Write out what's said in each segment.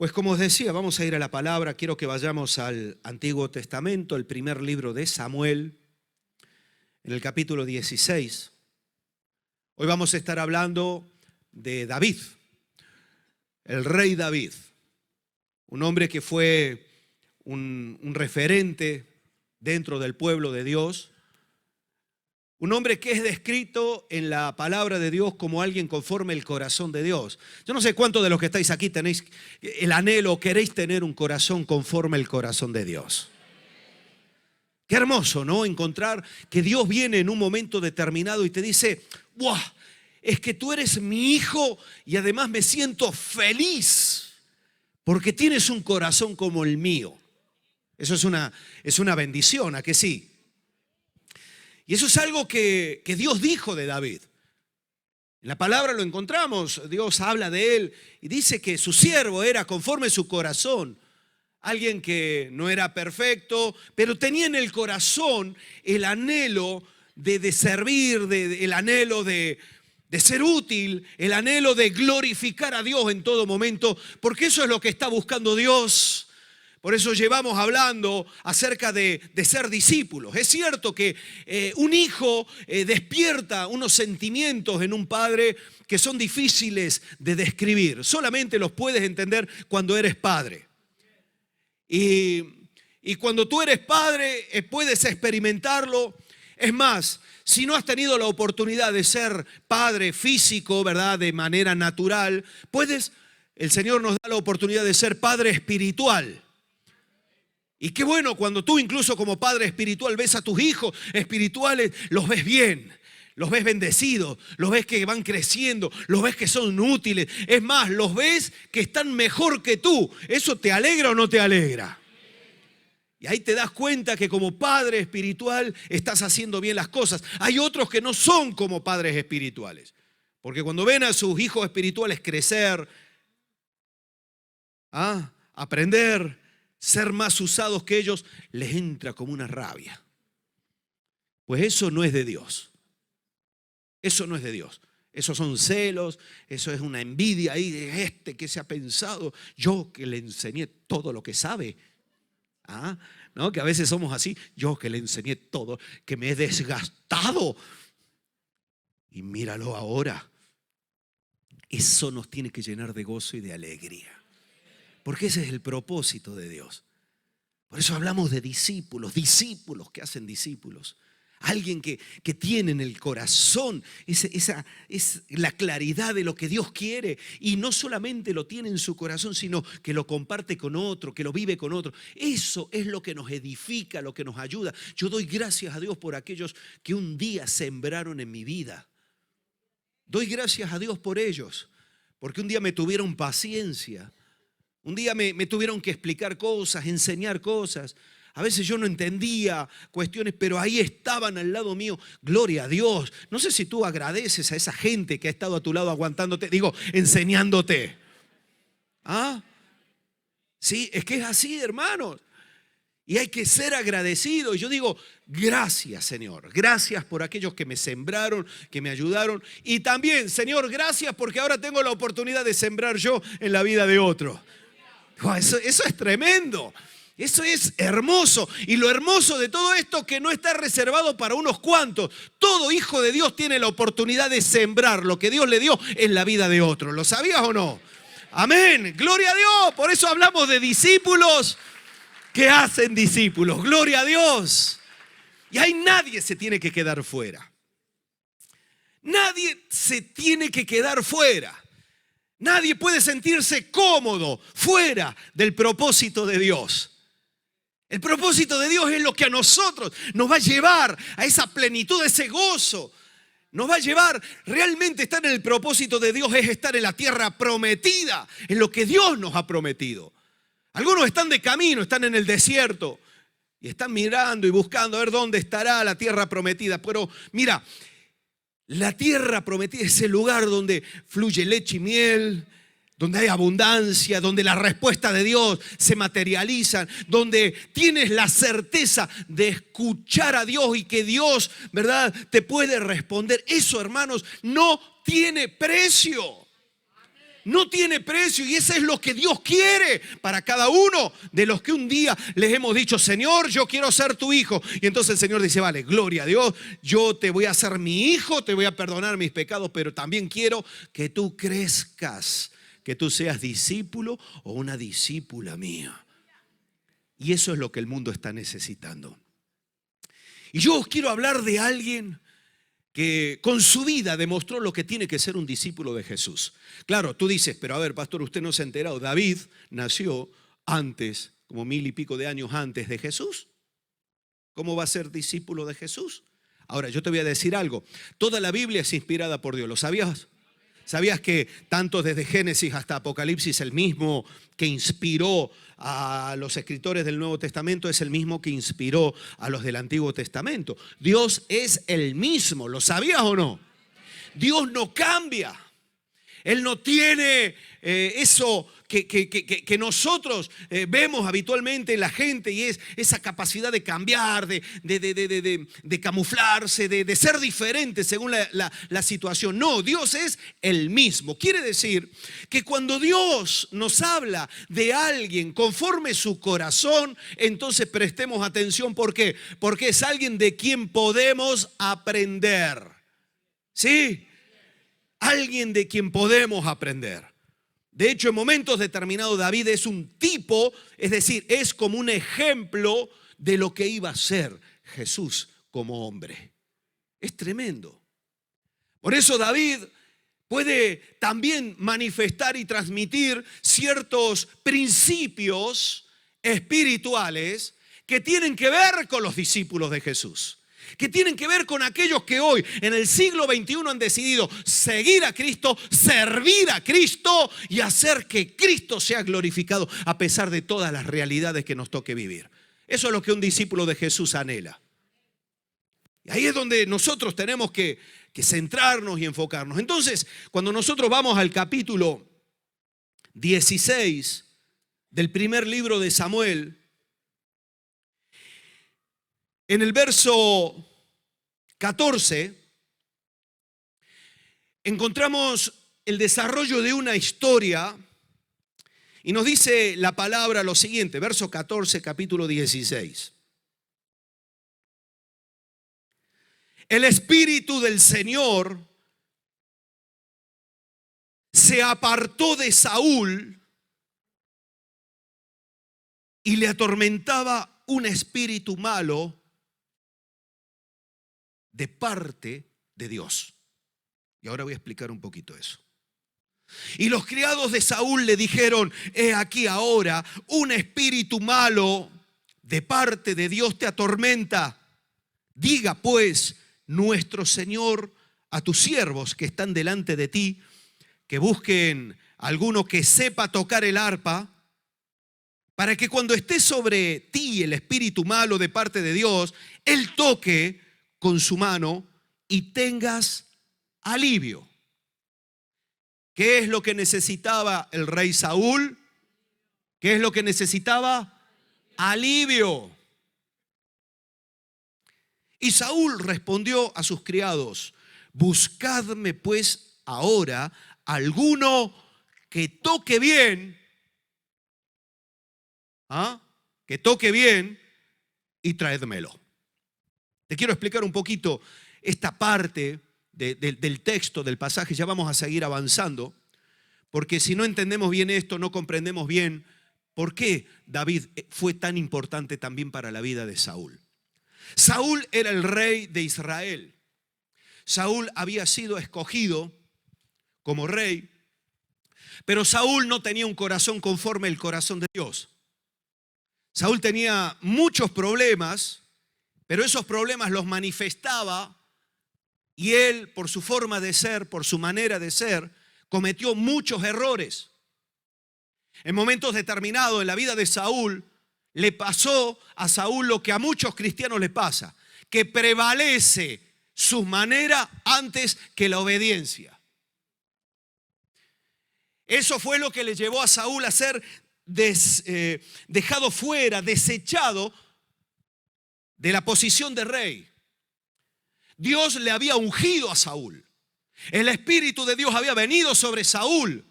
Pues como os decía, vamos a ir a la palabra. Quiero que vayamos al Antiguo Testamento, el primer libro de Samuel, en el capítulo 16. Hoy vamos a estar hablando de David, el rey David, un hombre que fue un referente dentro del pueblo de Dios, un hombre que es descrito en la palabra de Dios como alguien conforme el corazón de Dios. Yo no sé cuántos de los que estáis aquí tenéis el anhelo, queréis tener un corazón conforme el corazón de Dios. Qué hermoso, ¿no? Encontrar que Dios viene en un momento determinado y te dice, ¡buah! Es que tú eres mi hijo y además me siento feliz porque tienes un corazón como el mío. Eso es una bendición, ¿a que sí? Y eso es algo que Dios dijo de David. En la palabra lo encontramos, Dios habla de él y dice que su siervo era conforme su corazón. Alguien que no era perfecto, pero tenía en el corazón el anhelo de servir, el anhelo de ser útil, el anhelo de glorificar a Dios en todo momento, porque eso es lo que está buscando Dios. Por eso llevamos hablando acerca de ser discípulos. Es cierto que un hijo despierta unos sentimientos en un padre que son difíciles de describir. Solamente los puedes entender cuando eres padre. Y cuando tú eres padre puedes experimentarlo. Es más, si no has tenido la oportunidad de ser padre físico, ¿verdad?, de manera natural, el Señor nos da la oportunidad de ser padre espiritual. Y qué bueno cuando tú incluso como padre espiritual ves a tus hijos espirituales, los ves bien, los ves bendecidos, los ves que van creciendo, los ves que son útiles. Es más, los ves que están mejor que tú. ¿Eso te alegra o no te alegra? Y ahí te das cuenta que como padre espiritual estás haciendo bien las cosas. Hay otros que no son como padres espirituales. Porque cuando ven a sus hijos espirituales crecer, aprender, ser más usados que ellos, les entra como una rabia. Pues eso no es de Dios. Eso no es de Dios. Esos son celos, eso es una envidia ahí de que se ha pensado. Yo que le enseñé todo lo que sabe. ¿No? Que a veces somos así. Yo que le enseñé todo, que me he desgastado. Y míralo ahora. Eso nos tiene que llenar de gozo y de alegría. Porque ese es el propósito de Dios. Por eso hablamos de discípulos que hacen discípulos. Alguien que tiene en el corazón esa la claridad de lo que Dios quiere. Y no solamente lo tiene en su corazón, sino que lo comparte con otro, que lo vive con otro. Eso es lo que nos edifica, lo que nos ayuda. Yo doy gracias a Dios por aquellos que un día sembraron en mi vida. Doy gracias a Dios por ellos, porque un día me tuvieron paciencia. Un día me tuvieron que explicar cosas, enseñar cosas. A veces yo no entendía cuestiones, pero ahí estaban al lado mío. Gloria a Dios. No sé si tú agradeces a esa gente que ha estado a tu lado aguantándote, enseñándote. Sí, es que es así, hermanos. Y hay que ser agradecidos. Yo digo, gracias, Señor. Gracias por aquellos que me sembraron, que me ayudaron. Y también, Señor, gracias porque ahora tengo la oportunidad de sembrar yo en la vida de otro. Eso es tremendo, eso es hermoso. Y lo hermoso de todo esto que no está reservado para unos cuantos. Todo hijo de Dios tiene la oportunidad de sembrar lo que Dios le dio en la vida de otro. ¿Lo sabías o no? Amén, gloria a Dios. Por eso hablamos de discípulos que hacen discípulos. Gloria a Dios. Y ahí nadie se tiene que quedar fuera. Nadie se tiene que quedar fuera. Nadie puede sentirse cómodo fuera del propósito de Dios. El propósito de Dios es lo que a nosotros nos va a llevar a esa plenitud, a ese gozo. Nos va a llevar, realmente estar en el propósito de Dios es estar en la tierra prometida, en lo que Dios nos ha prometido. Algunos están de camino, están en el desierto y están mirando y buscando a ver dónde estará la tierra prometida. Pero mira, la tierra prometida es el lugar donde fluye leche y miel, donde hay abundancia, donde la respuesta de Dios se materializa, donde tienes la certeza de escuchar a Dios y que Dios, ¿verdad?, te puede responder. Eso, hermanos, no tiene precio. No tiene precio, y eso es lo que Dios quiere para cada uno de los que un día les hemos dicho: Señor, yo quiero ser tu hijo. Y entonces el Señor dice: vale, gloria a Dios, yo te voy a hacer mi hijo, te voy a perdonar mis pecados, pero también quiero que tú crezcas, que tú seas discípulo o una discípula mía. Y eso es lo que el mundo está necesitando. Y yo os quiero hablar de alguien que con su vida demostró lo que tiene que ser un discípulo de Jesús. Claro, tú dices: pero a ver, pastor, usted no se ha enterado. David nació antes, como 1000 y pico de años antes de Jesús. ¿Cómo va a ser discípulo de Jesús? Ahora, yo te voy a decir algo. Toda la Biblia es inspirada por Dios. ¿Lo sabías? ¿Sabías que tanto desde Génesis hasta Apocalipsis el mismo que inspiró a los escritores del Nuevo Testamento es el mismo que inspiró a los del Antiguo Testamento? Dios es el mismo, ¿lo sabías o no? Dios no cambia. Él no tiene eso que nosotros vemos habitualmente en la gente, y es esa capacidad de cambiar, de camuflarse, de ser diferente según la situación. No, Dios es el mismo. Quiere decir que cuando Dios nos habla de alguien conforme su corazón, entonces prestemos atención. ¿Por qué? Porque es alguien de quien podemos aprender. ¿Sí? Alguien de quien podemos aprender. De hecho, en momentos determinados David es un tipo, es decir, es como un ejemplo de lo que iba a ser Jesús como hombre. Es tremendo. Por eso David puede también manifestar y transmitir ciertos principios espirituales que tienen que ver con los discípulos de Jesús, que tienen que ver con aquellos que hoy en el siglo XXI han decidido seguir a Cristo, servir a Cristo y hacer que Cristo sea glorificado a pesar de todas las realidades que nos toque vivir. Eso es lo que un discípulo de Jesús anhela. Y ahí es donde nosotros tenemos que centrarnos y enfocarnos. Entonces, cuando nosotros vamos al capítulo 16 del primer libro de Samuel, en el verso 14 encontramos el desarrollo de una historia y nos dice la palabra lo siguiente, verso 14, capítulo 16. El Espíritu del Señor se apartó de Saúl y le atormentaba un espíritu malo de parte de Dios. Y ahora voy a explicar un poquito eso. Y los criados de Saúl le dijeron: he aquí ahora un espíritu malo de parte de Dios te atormenta. Diga pues nuestro Señor a tus siervos que están delante de ti, que busquen alguno que sepa tocar el arpa, para que cuando esté sobre ti el espíritu malo de parte de Dios, él toque con su mano y tengas alivio. ¿Qué es lo que necesitaba el rey Saúl? ¿Qué es lo que necesitaba? Alivio. Y Saúl respondió a sus criados: buscadme pues ahora alguno que toque bien, que toque bien, y traédmelo. Te quiero explicar un poquito esta parte del texto, del pasaje. Ya vamos a seguir avanzando, porque si no entendemos bien esto, no comprendemos bien por qué David fue tan importante también para la vida de Saúl. Saúl era el rey de Israel. Saúl había sido escogido como rey, pero Saúl no tenía un corazón conforme al corazón de Dios. Saúl tenía muchos problemas, pero esos problemas los manifestaba, y él, por su forma de ser, por su manera de ser, cometió muchos errores. En momentos determinados en la vida de Saúl, le pasó a Saúl lo que a muchos cristianos les pasa, que prevalece su manera antes que la obediencia. Eso fue lo que le llevó a Saúl a ser dejado fuera, desechado de la posición de rey. Dios le había ungido a Saúl. El Espíritu de Dios había venido sobre Saúl.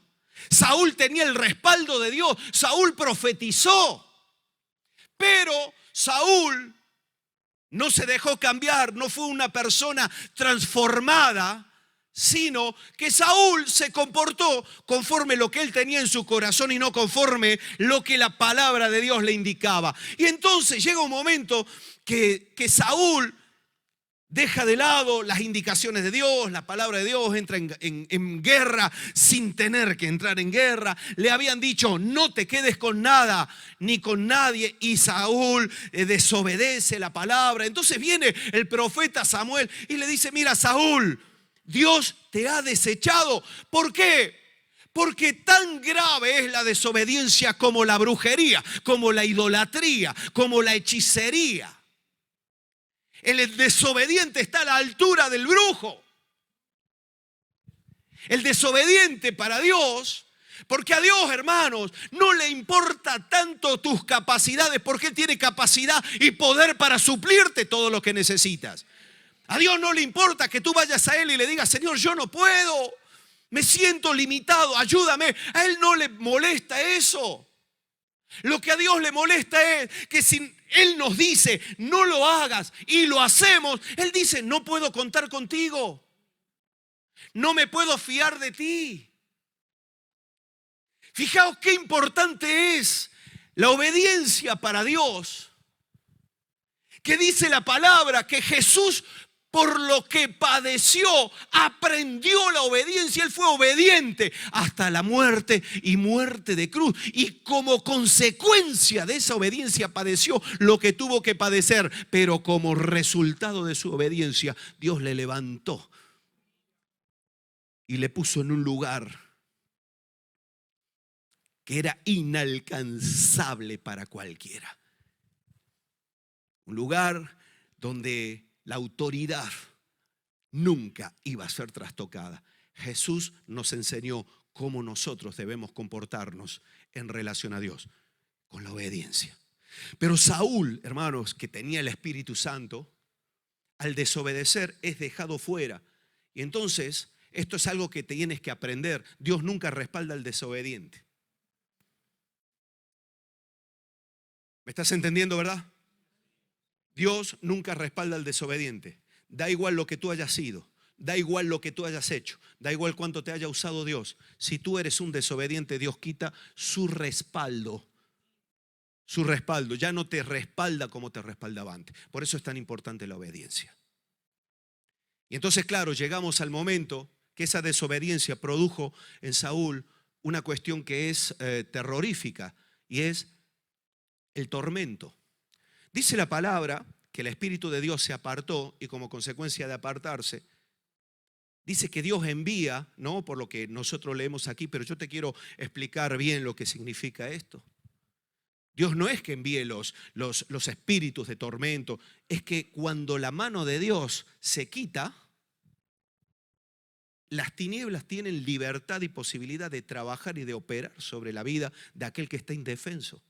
Saúl tenía el respaldo de Dios. Saúl profetizó. Pero Saúl no se dejó cambiar, no fue una persona transformada, sino que Saúl se comportó conforme lo que él tenía en su corazón y no conforme lo que la palabra de Dios le indicaba. Y entonces llega un momento que Saúl deja de lado las indicaciones de Dios, la palabra de Dios, entra en guerra sin tener que entrar en guerra. Le habían dicho, no te quedes con nada ni con nadie, y Saúl desobedece la palabra. Entonces viene el profeta Samuel y le dice, mira Saúl, Dios te ha desechado. ¿Por qué? Porque tan grave es la desobediencia como la brujería, como la idolatría, como la hechicería. El desobediente está a la altura del brujo. El desobediente para Dios, porque a Dios, hermanos, no le importa tanto tus capacidades, porque Él tiene capacidad y poder para suplirte todo lo que necesitas. A Dios no le importa que tú vayas a Él y le digas, Señor, yo no puedo, me siento limitado, ayúdame. A Él no le molesta eso. Lo que a Dios le molesta es que si Él nos dice, no lo hagas, y lo hacemos, Él dice, no puedo contar contigo. No me puedo fiar de ti. Fijaos qué importante es la obediencia para Dios. Que dice la palabra que Jesús, por lo que padeció, aprendió la obediencia. Él fue obediente hasta la muerte y muerte de cruz. Y como consecuencia de esa obediencia padeció lo que tuvo que padecer. Pero como resultado de su obediencia, Dios le levantó y le puso en un lugar que era inalcanzable para cualquiera. Un lugar donde la autoridad nunca iba a ser trastocada. Jesús nos enseñó cómo nosotros debemos comportarnos en relación a Dios, con la obediencia. Pero Saúl, hermanos, que tenía el Espíritu Santo, al desobedecer es dejado fuera. Y entonces, esto es algo que tienes que aprender. Dios nunca respalda al desobediente. ¿Me estás entendiendo, verdad? Dios nunca respalda al desobediente. Da igual lo que tú hayas sido, da igual lo que tú hayas hecho, da igual cuánto te haya usado Dios. Si tú eres un desobediente, Dios quita su respaldo. Su respaldo ya no te respalda como te respaldaba antes. Por eso es tan importante la obediencia. Y entonces, claro, llegamos al momento que esa desobediencia produjo en Saúl una cuestión que es terrorífica, y es el tormento. Dice la palabra que el Espíritu de Dios se apartó, y como consecuencia de apartarse, dice que Dios envía, no por lo que nosotros leemos aquí, pero yo te quiero explicar bien lo que significa esto. Dios no es que envíe los espíritus de tormento, es que cuando la mano de Dios se quita, las tinieblas tienen libertad y posibilidad de trabajar y de operar sobre la vida de aquel que está indefenso.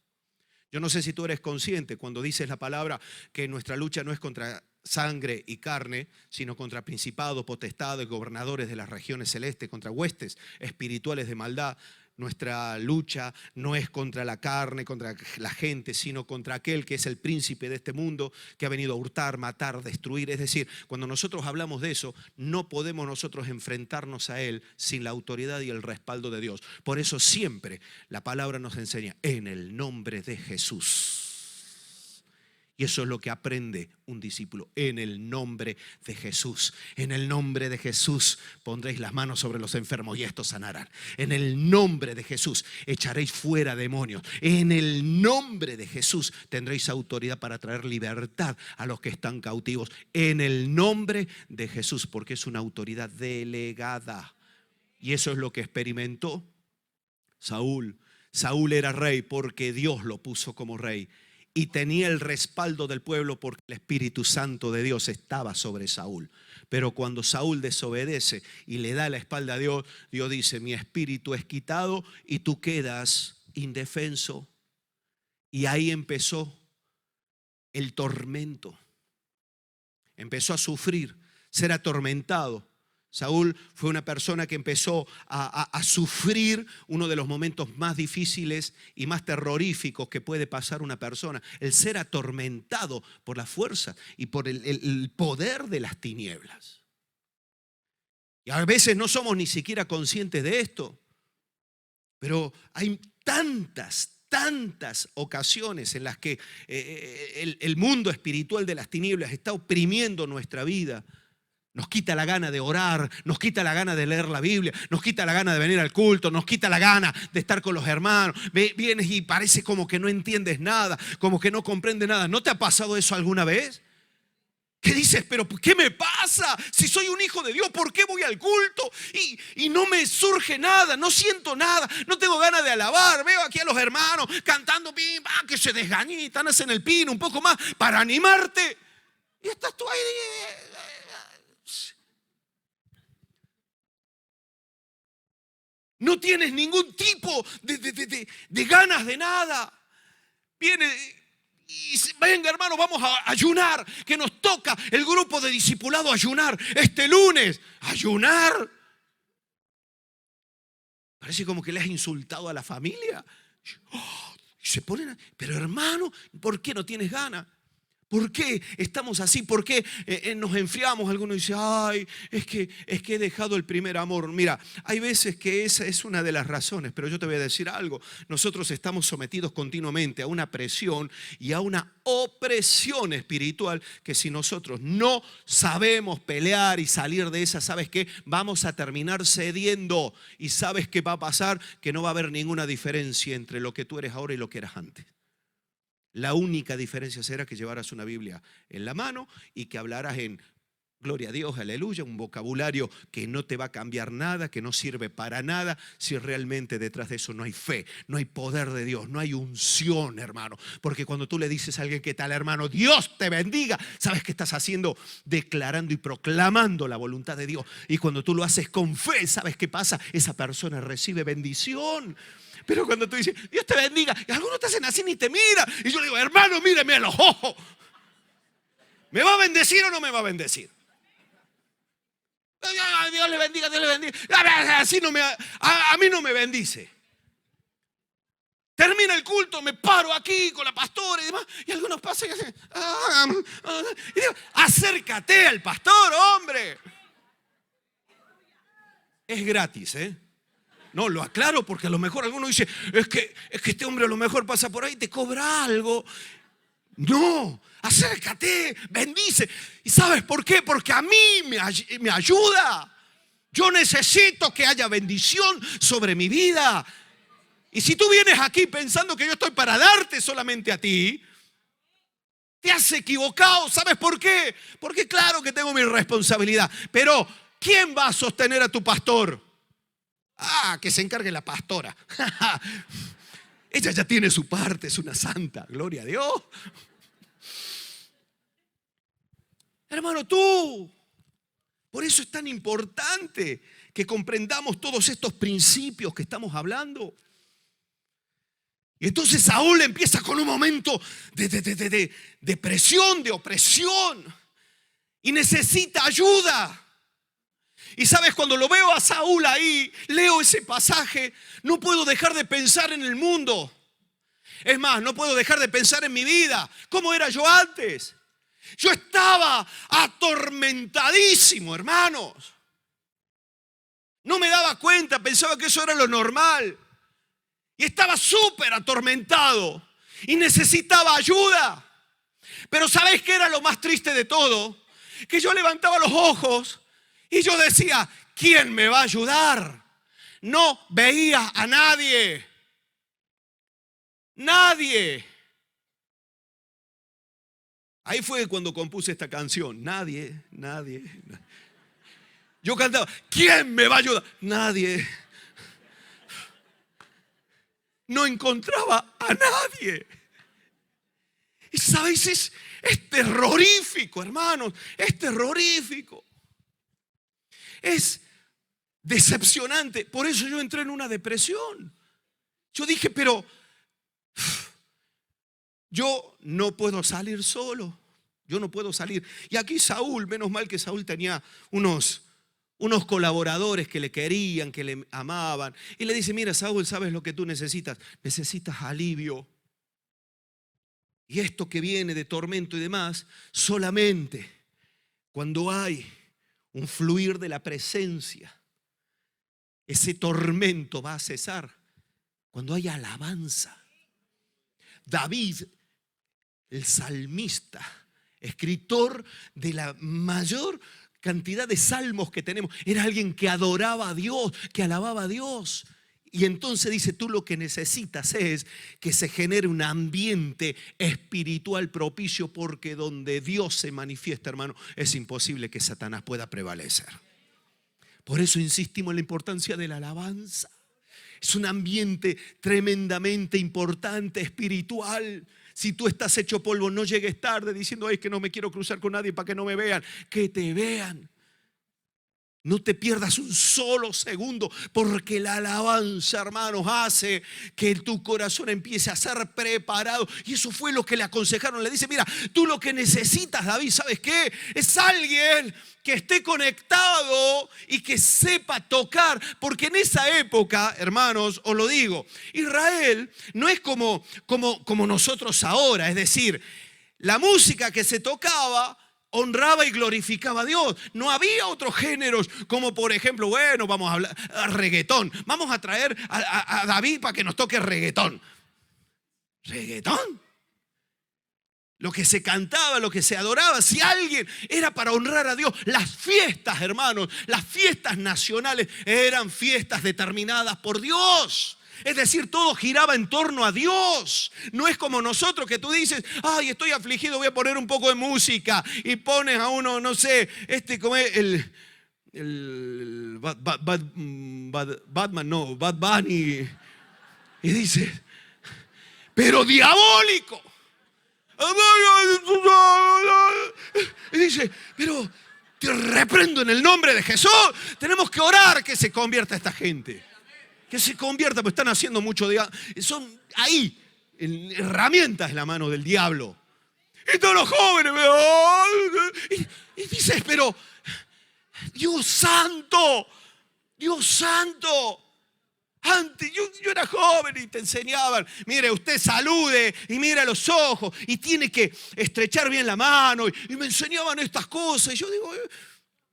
Yo no sé si tú eres consciente cuando dices la palabra que nuestra lucha no es contra sangre y carne, sino contra principados, potestades, gobernadores de las regiones celestes, contra huestes espirituales de maldad. Nuestra lucha no es contra la carne, contra la gente, sino contra aquel que es el príncipe de este mundo, que ha venido a hurtar, matar, destruir. Es decir, cuando nosotros hablamos de eso, no podemos nosotros enfrentarnos a él sin la autoridad y el respaldo de Dios. Por eso siempre la palabra nos enseña, en el nombre de Jesús. Y eso es lo que aprende un discípulo, en el nombre de Jesús. En el nombre de Jesús pondréis las manos sobre los enfermos y estos sanarán. En el nombre de Jesús echaréis fuera demonios. En el nombre de Jesús tendréis autoridad para traer libertad a los que están cautivos. En el nombre de Jesús, porque es una autoridad delegada. Y eso es lo que experimentó Saúl. Saúl era rey porque Dios lo puso como rey. Y tenía el respaldo del pueblo porque el Espíritu Santo de Dios estaba sobre Saúl. Pero cuando Saúl desobedece y le da la espalda a Dios, Dios dice, mi espíritu es quitado y tú quedas indefenso. Y ahí empezó el tormento. Empezó a sufrir, ser atormentado. Saúl fue una persona que empezó a sufrir uno de los momentos más difíciles y más terroríficos que puede pasar una persona, el ser atormentado por la fuerza y por el poder de las tinieblas. Y a veces no somos ni siquiera conscientes de esto, pero hay tantas ocasiones en las que el mundo espiritual de las tinieblas está oprimiendo nuestra vida. Nos quita la gana de orar, nos quita la gana de leer la Biblia, nos quita la gana de venir al culto, nos quita la gana de estar con los hermanos. Vienes y parece como que no entiendes nada, como que no comprendes nada. ¿No te ha pasado eso alguna vez? ¿Qué dices? ¿Pero qué me pasa? Si soy un hijo de Dios, ¿por qué voy al culto? Y no me surge nada, no siento nada, no tengo ganas de alabar. Veo aquí a los hermanos cantando, pim, pam, que se desgañitan, hacen el pino un poco más para animarte. Y estás tú ahí. No tienes ningún tipo de ganas de nada. Viene y dice, venga hermano, vamos a ayunar, que nos toca el grupo de discipulado ayunar este lunes. ¿Ayunar? Parece como que le has insultado a la familia. Y se ponen, pero hermano, ¿por qué no tienes ganas? ¿Por qué estamos así? ¿Por qué nos enfriamos? Algunos dicen, ay, es que he dejado el primer amor. Mira, hay veces que esa es una de las razones, pero yo te voy a decir algo. Nosotros estamos sometidos continuamente a una presión y a una opresión espiritual que si nosotros no sabemos pelear y salir de esa, ¿sabes qué? Vamos a terminar cediendo. ¿Y sabes qué va a pasar? Que no va a haber ninguna diferencia entre lo que tú eres ahora y lo que eras antes. La única diferencia será que llevarás una Biblia en la mano y que hablarás en gloria a Dios, aleluya, un vocabulario que no te va a cambiar nada, que no sirve para nada, si realmente detrás de eso no hay fe, no hay poder de Dios, no hay unción, hermano. Porque cuando tú le dices a alguien, ¿qué tal, hermano? Dios te bendiga, ¿sabes qué estás haciendo? Declarando y proclamando la voluntad de Dios. Y cuando tú lo haces con fe, ¿sabes qué pasa? Esa persona recibe bendición. Pero cuando tú dices, Dios te bendiga, y algunos te hacen así ni te mira. Y yo le digo, hermano, míreme a los ojos. ¿Me va a bendecir o no me va a bendecir? Dios le bendiga, Dios le bendiga. Así a mí no me bendice. Termina el culto, me paro aquí con la pastora y demás. Y algunos pasan y hacen, y digo, acércate al pastor, hombre. Es gratis, ¿eh? No, lo aclaro porque a lo mejor alguno dice, es que este hombre a lo mejor pasa por ahí y te cobra algo. No, acércate, bendice. ¿Y sabes por qué? Porque a mí me ayuda. Yo necesito que haya bendición sobre mi vida. Y si tú vienes aquí pensando que yo estoy para darte solamente a ti, te has equivocado. ¿Sabes por qué? Porque claro que tengo mi responsabilidad. Pero ¿quién va a sostener a tu pastor? Que se encargue la pastora. Ella ya tiene su parte, es una santa, gloria a Dios. Hermano, tú. Por eso es tan importante que comprendamos todos estos principios que estamos hablando. Y entonces Saúl empieza con un momento de presión, de opresión. Y necesita ayuda. Y sabes, cuando lo veo a Saúl ahí, leo ese pasaje, no puedo dejar de pensar en el mundo. Es más, no puedo dejar de pensar en mi vida. ¿Cómo era yo antes? Yo estaba atormentadísimo, hermanos. No me daba cuenta, pensaba que eso era lo normal. Y estaba súper atormentado y necesitaba ayuda. Pero ¿sabes qué era lo más triste de todo? Que yo levantaba los ojos y yo decía, ¿quién me va a ayudar? No veía a nadie. Nadie. Ahí fue cuando compuse esta canción. Nadie. Yo cantaba, ¿quién me va a ayudar? Nadie. No encontraba a nadie. Y sabéis, es terrorífico, hermanos. Es terrorífico. Es decepcionante. Por eso yo entré en una depresión. Yo dije, pero yo no puedo salir solo. Yo no puedo salir. Y aquí Saúl, menos mal que Saúl tenía unos unos colaboradores que le querían, que le amaban. Y le dice, mira, Saúl, ¿sabes lo que tú necesitas? Necesitas alivio. Y esto que viene de tormento y demás, solamente cuando hay un fluir de la presencia, ese tormento va a cesar. Cuando hay alabanza. David, el salmista, escritor de la mayor cantidad de salmos que tenemos, era alguien que adoraba a Dios, que alababa a Dios. Y entonces dice, tú lo que necesitas es que se genere un ambiente espiritual propicio, porque donde Dios se manifiesta, hermano, es imposible que Satanás pueda prevalecer. Por eso insistimos en la importancia de la alabanza. Es un ambiente tremendamente importante, espiritual. Si tú estás hecho polvo, no llegues tarde diciendo, ay, es que no me quiero cruzar con nadie para que no me vean. Que te vean. No te pierdas un solo segundo, porque la alabanza, hermanos, hace que tu corazón empiece a ser preparado. Y eso fue lo que le aconsejaron. Le dice, mira, tú lo que necesitas, David, ¿sabes qué? Es alguien que esté conectado y que sepa tocar. Porque en esa época, hermanos, os lo digo, Israel no es como nosotros ahora. Es decir, la música que se tocaba honraba y glorificaba a Dios. No había otros géneros como, por ejemplo, bueno, vamos a hablar reggaetón. Vamos a traer a David para que nos toque reggaetón. ¿Reggaetón? Lo que se cantaba, lo que se adoraba, si alguien era para honrar a Dios. Las fiestas, hermanos, las fiestas nacionales eran fiestas determinadas por Dios. Es decir, todo giraba en torno a Dios. No es como nosotros que tú dices, ay, estoy afligido, voy a poner un poco de música. Y pones a uno, no sé, como Bad Bunny. Y dices, pero diabólico. Y dice, pero te reprendo en el nombre de Jesús. Tenemos que orar que se convierta esta gente. Que se convierta, pues están haciendo mucho. Son ahí herramientas en la mano del diablo. Y todos los jóvenes, y dices, pero Dios santo, Dios santo. Antes yo era joven y te enseñaban, mire, usted salude y mira los ojos y tiene que estrechar bien la mano, y me enseñaban estas cosas. Y yo digo,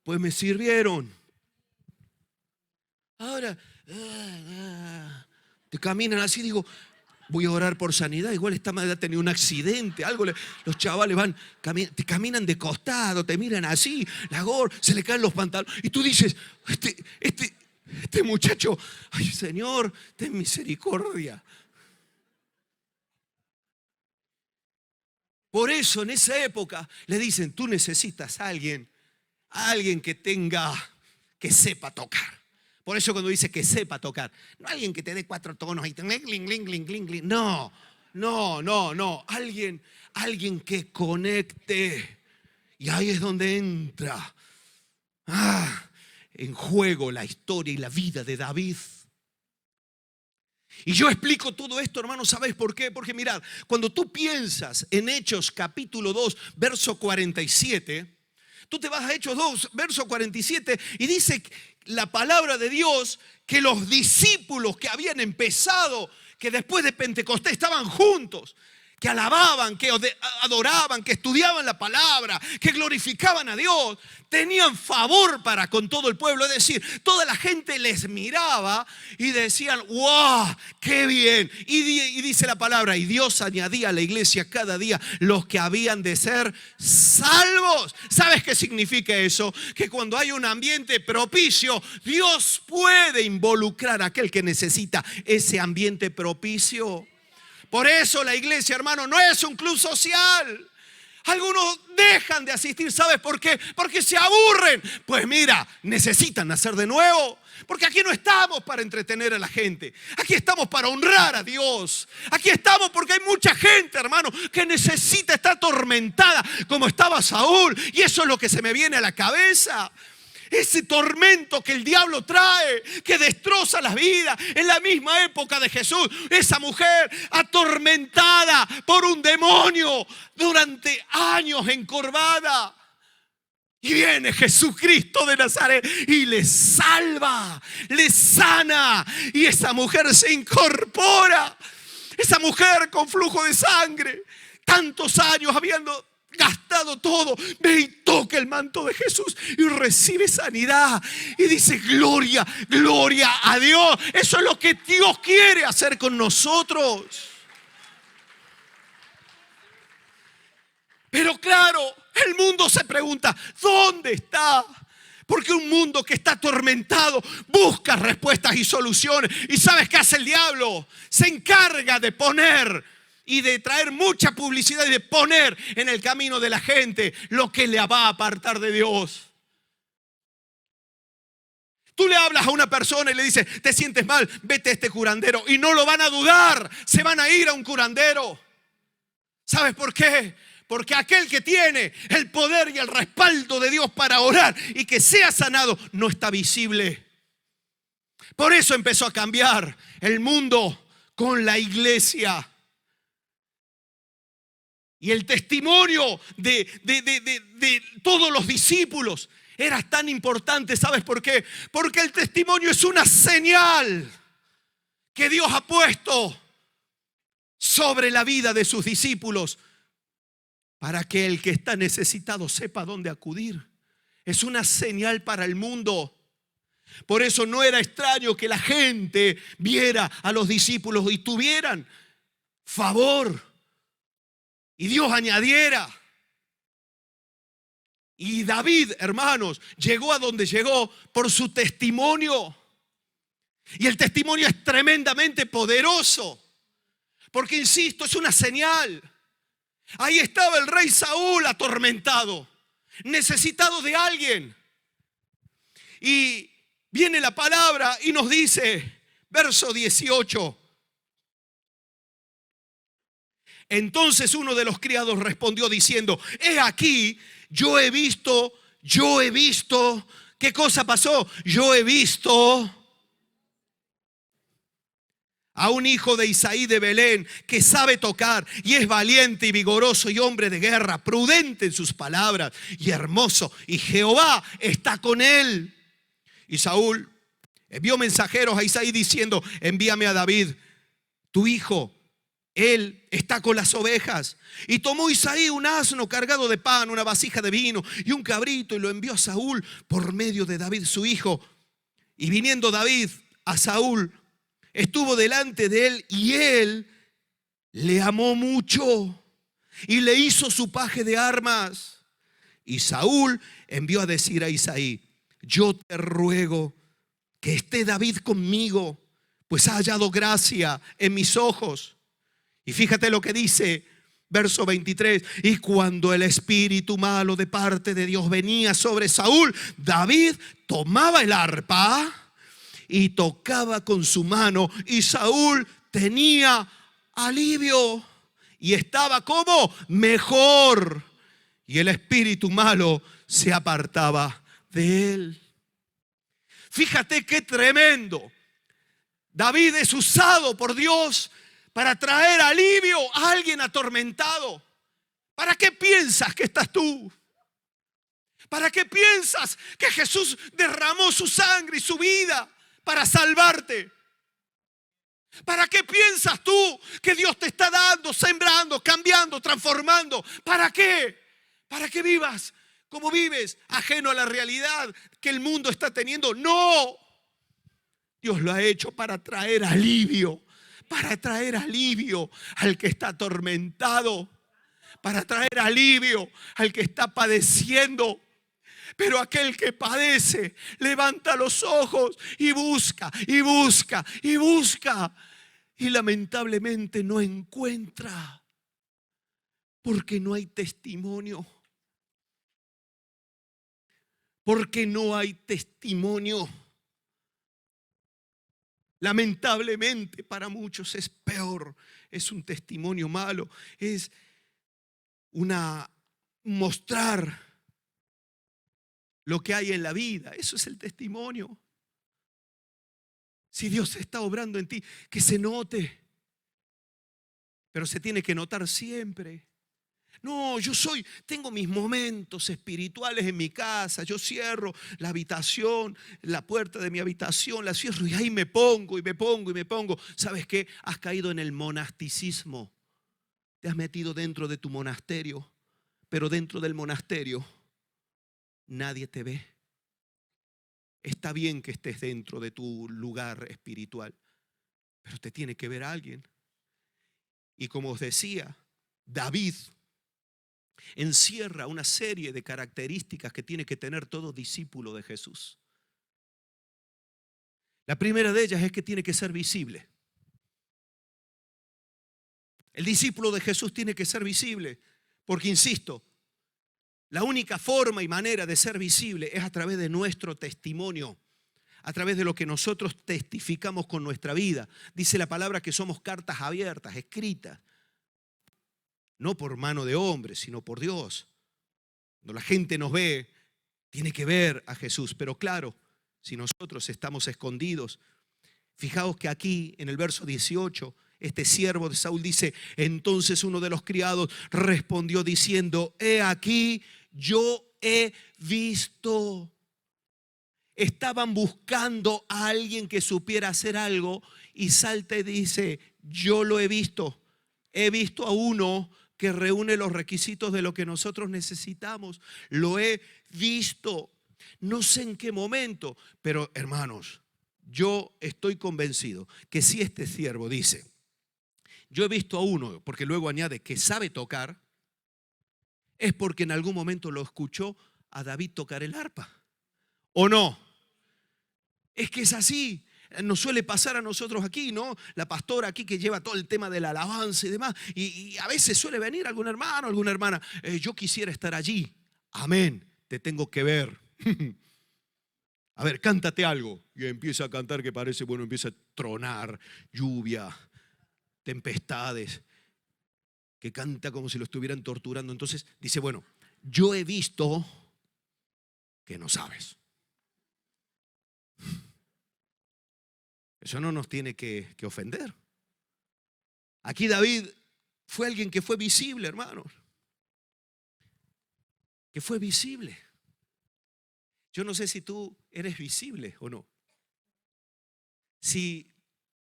pues me sirvieron. Ahora te caminan así, digo, voy a orar por sanidad. Igual esta madre ha tenido un accidente, algo. Los chavales te caminan de costado, te miran así, se le caen los pantalones. Y tú dices, este muchacho, ay, Señor, ten misericordia. Por eso en esa época le dicen, tú necesitas a alguien que sepa tocar. Por eso cuando dice que sepa tocar, no alguien que te dé 4 tonos y no, alguien que conecte. Y ahí es donde entra en juego la historia y la vida de David. Y yo explico todo esto, hermanos, ¿sabes por qué? Porque mirad, cuando tú piensas en Hechos capítulo 2, verso 47, tú te vas a Hechos 2, verso 47, y dice la palabra de Dios que los discípulos que habían empezado, que después de Pentecostés estaban juntos, que alababan, que adoraban, que estudiaban la palabra, que glorificaban a Dios, tenían favor para con todo el pueblo. Es decir, toda la gente les miraba y decían, ¡wow! ¡Qué bien! Y dice la palabra, y Dios añadía a la iglesia cada día los que habían de ser salvos. ¿Sabes qué significa eso? Que cuando hay un ambiente propicio, Dios puede involucrar a aquel que necesita ese ambiente propicio. Por eso la iglesia, hermano, no es un club social. Algunos dejan de asistir, ¿sabes por qué? Porque se aburren. Pues mira, necesitan nacer de nuevo. Porque aquí no estamos para entretener a la gente. Aquí estamos para honrar a Dios. Aquí estamos porque hay mucha gente, hermano, que necesita estar atormentada como estaba Saúl. Y eso es lo que se me viene a la cabeza. Ese tormento que el diablo trae, que destroza las vidas. En la misma época de Jesús, esa mujer atormentada por un demonio durante años, encorvada. Y viene Jesucristo de Nazaret y le salva, le sana. Y esa mujer se incorpora. Esa mujer con flujo de sangre, tantos años habiendo gastado todo, ve y toca el manto de Jesús y recibe sanidad. Y dice: gloria, gloria a Dios. Eso es lo que Dios quiere hacer con nosotros. Pero claro, el mundo se pregunta: ¿dónde está? Porque un mundo que está atormentado busca respuestas y soluciones. ¿Y sabes qué hace el diablo? Se encarga de poner y de traer mucha publicidad y de poner en el camino de la gente lo que le va a apartar de Dios. Tú le hablas a una persona y le dices: ¿te sientes mal? Vete a este curandero. Y no lo van a dudar, se van a ir a un curandero. ¿Sabes por qué? Porque aquel que tiene el poder y el respaldo de Dios para orar y que sea sanado no está visible. Por eso empezó a cambiar el mundo con la iglesia. Y el testimonio de todos los discípulos era tan importante. ¿Sabes por qué? Porque el testimonio es una señal que Dios ha puesto sobre la vida de sus discípulos, para que el que está necesitado sepa dónde acudir. Es una señal para el mundo. Por eso no era extraño que la gente viera a los discípulos y tuvieran favor. Y Dios añadiera. Y David, hermanos, llegó a donde llegó por su testimonio. Y el testimonio es tremendamente poderoso. Porque, insisto, es una señal. Ahí estaba el rey Saúl atormentado, necesitado de alguien. Y viene la palabra y nos dice, verso 18. Entonces uno de los criados respondió diciendo: he aquí, yo he visto. ¿Qué cosa pasó? Yo he visto a un hijo de Isaí de Belén que sabe tocar y es valiente y vigoroso y hombre de guerra, prudente en sus palabras y hermoso, y Jehová está con él. Y Saúl envió mensajeros a Isaí diciendo: envíame a David, tu hijo, él está con las ovejas. Y tomó Isaí un asno cargado de pan, una vasija de vino y un cabrito, y lo envió a Saúl por medio de David su hijo. Y viniendo David a Saúl, estuvo delante de él, y él le amó mucho y le hizo su paje de armas. Y Saúl envió a decir a Isaí: yo te ruego que esté David conmigo, pues ha hallado gracia en mis ojos. Y fíjate lo que dice, verso 23. Y cuando el espíritu malo de parte de Dios venía sobre Saúl, David tomaba el arpa y tocaba con su mano, y Saúl tenía alivio y estaba como mejor, y el espíritu malo se apartaba de él. Fíjate qué tremendo. David es usado por Dios para traer alivio a alguien atormentado. ¿Para qué piensas que estás tú? ¿Para qué piensas que Jesús derramó su sangre y su vida para salvarte? ¿Para qué piensas tú que Dios te está dando, sembrando, cambiando, transformando? ¿Para qué? ¿Para que vivas como vives, ajeno a la realidad que el mundo está teniendo? No. Dios lo ha hecho para traer alivio. Para traer alivio al que está atormentado. Para traer alivio al que está padeciendo. Pero aquel que padece levanta los ojos y busca, y busca, y busca. Y lamentablemente no encuentra, porque no hay testimonio. Porque no hay testimonio. Lamentablemente para muchos es peor. Es un testimonio malo. Es mostrar lo que hay en la vida. Eso es el testimonio. Si Dios está obrando en ti, que se note. Pero se tiene que notar siempre. No, tengo mis momentos espirituales en mi casa. Yo cierro la habitación, la puerta de mi habitación, la cierro y ahí me pongo y me pongo y me pongo. ¿Sabes qué? Has caído en el monasticismo. Te has metido dentro de tu monasterio, pero dentro del monasterio nadie te ve. Está bien que estés dentro de tu lugar espiritual, pero te tiene que ver alguien. Y como os decía, David encierra una serie de características que tiene que tener todo discípulo de Jesús. La primera de ellas es que tiene que ser visible. El discípulo de Jesús tiene que ser visible, porque insisto, la única forma y manera de ser visible es a través de nuestro testimonio, a través de lo que nosotros testificamos con nuestra vida. Dice la palabra que somos cartas abiertas, escritas, no por mano de hombre, sino por Dios. Cuando la gente nos ve, tiene que ver a Jesús. Pero claro, si nosotros estamos escondidos, fijaos que aquí en el verso 18, este siervo de Saúl dice: entonces uno de los criados respondió diciendo: he aquí, yo he visto. Estaban buscando a alguien que supiera hacer algo y salta y dice: yo lo he visto. He visto a uno que reúne los requisitos de lo que nosotros necesitamos. Lo he visto. No sé en qué momento, pero hermanos, yo estoy convencido que si este siervo dice: yo he visto a uno, porque luego añade que sabe tocar, es porque en algún momento lo escuchó a David tocar el arpa. ¿O no? Es que es así. Nos suele pasar a nosotros aquí, ¿no? La pastora aquí que lleva todo el tema de la alabanza y demás. Y a veces suele venir algún hermano, alguna hermana. Yo quisiera estar allí. Amén. Te tengo que ver. A ver, cántate algo. Y empieza a cantar que parece, bueno, empieza a tronar, lluvia, tempestades, que canta como si lo estuvieran torturando. Entonces dice: bueno, yo he visto que no sabes. Eso no nos tiene que ofender. Aquí David fue alguien que fue visible, hermanos. Que fue visible. Yo no sé si tú eres visible o no. Si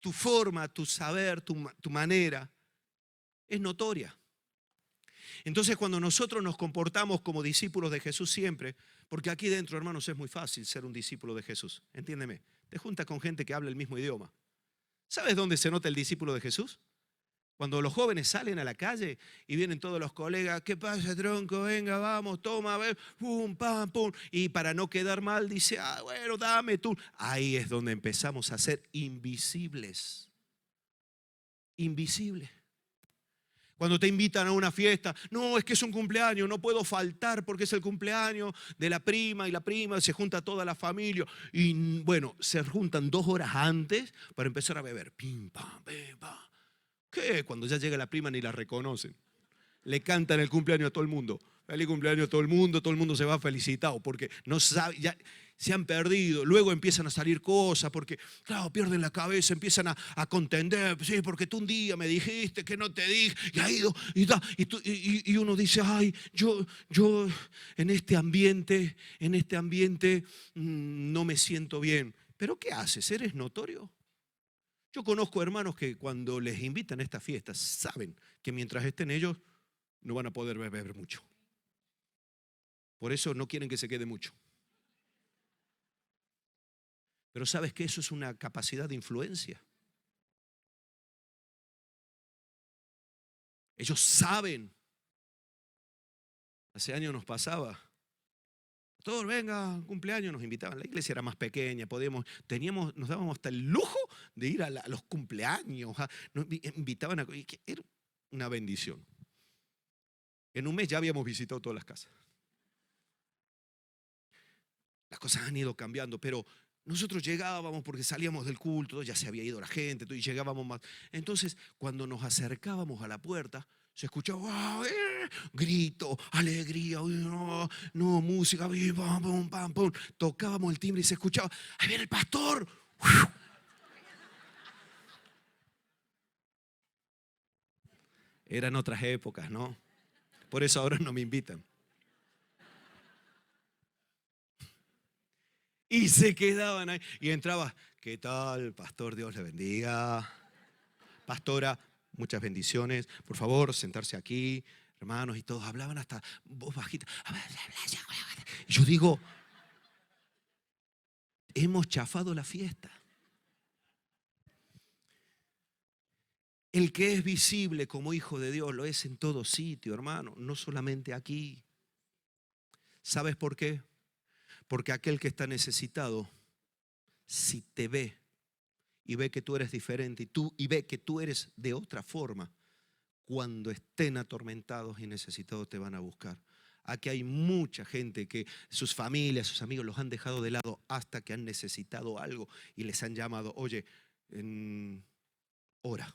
tu forma, tu saber, tu manera es notoria. Entonces, cuando nosotros nos comportamos como discípulos de Jesús siempre, porque aquí dentro, hermanos, es muy fácil ser un discípulo de Jesús. Entiéndeme, te juntas con gente que habla el mismo idioma. ¿Sabes dónde se nota el discípulo de Jesús? Cuando los jóvenes salen a la calle y vienen todos los colegas: ¿qué pasa, tronco? Venga, vamos, toma, a ver, pum, pam, pum. Y para no quedar mal dice: bueno, dame tú. Ahí es donde empezamos a ser invisibles. Invisibles. Cuando te invitan a una fiesta: no, es que es un cumpleaños, no puedo faltar porque es el cumpleaños de la prima, y la prima se junta toda la familia. Y bueno, se juntan 2 horas antes para empezar a beber. Pim, pam, pim, pam. ¿Qué? Cuando ya llega la prima ni la reconocen. Le cantan el cumpleaños a todo el mundo. Feliz cumpleaños a todo el mundo se va felicitado porque no sabe, ya se han perdido. Luego empiezan a salir cosas porque, claro, pierden la cabeza, empiezan a contender. Sí, porque tú un día me dijiste que no te dije, y ha ido, y uno dice: ay, yo en este ambiente no me siento bien. ¿Pero qué haces? ¿Eres notorio? Yo conozco hermanos que cuando les invitan a estas fiestas saben que mientras estén ellos no van a poder beber mucho. Por eso no quieren que se quede mucho. Pero ¿sabes que eso es una capacidad de influencia? Ellos saben. Hace años nos pasaba. Todos, venga, cumpleaños, nos invitaban. La iglesia era más pequeña, nos dábamos hasta el lujo de ir a los cumpleaños. Nos invitaban era una bendición. En un mes ya habíamos visitado todas las casas. Las cosas han ido cambiando, pero nosotros llegábamos porque salíamos del culto, ya se había ido la gente, y llegábamos más. Entonces, cuando nos acercábamos a la puerta, se escuchaba grito, alegría, no, música, pam, pam, pam, pam. Tocábamos el timbre y se escuchaba: ¡ahí viene el pastor! Eran otras épocas, ¿no? Por eso ahora no me invitan. Y se quedaban ahí. Y entraba, ¿qué tal, pastor? Dios le bendiga. Pastora, muchas bendiciones. Por favor, sentarse aquí. Hermanos, y todos hablaban hasta voz bajita. Y yo digo, hemos chafado la fiesta. El que es visible como hijo de Dios lo es en todo sitio, hermano, no solamente aquí. ¿Sabes por qué? Porque aquel que está necesitado, si te ve y ve que tú eres diferente y ve que tú eres de otra forma, cuando estén atormentados y necesitados te van a buscar. Aquí hay mucha gente que sus familias, sus amigos los han dejado de lado hasta que han necesitado algo y les han llamado, oye, ora.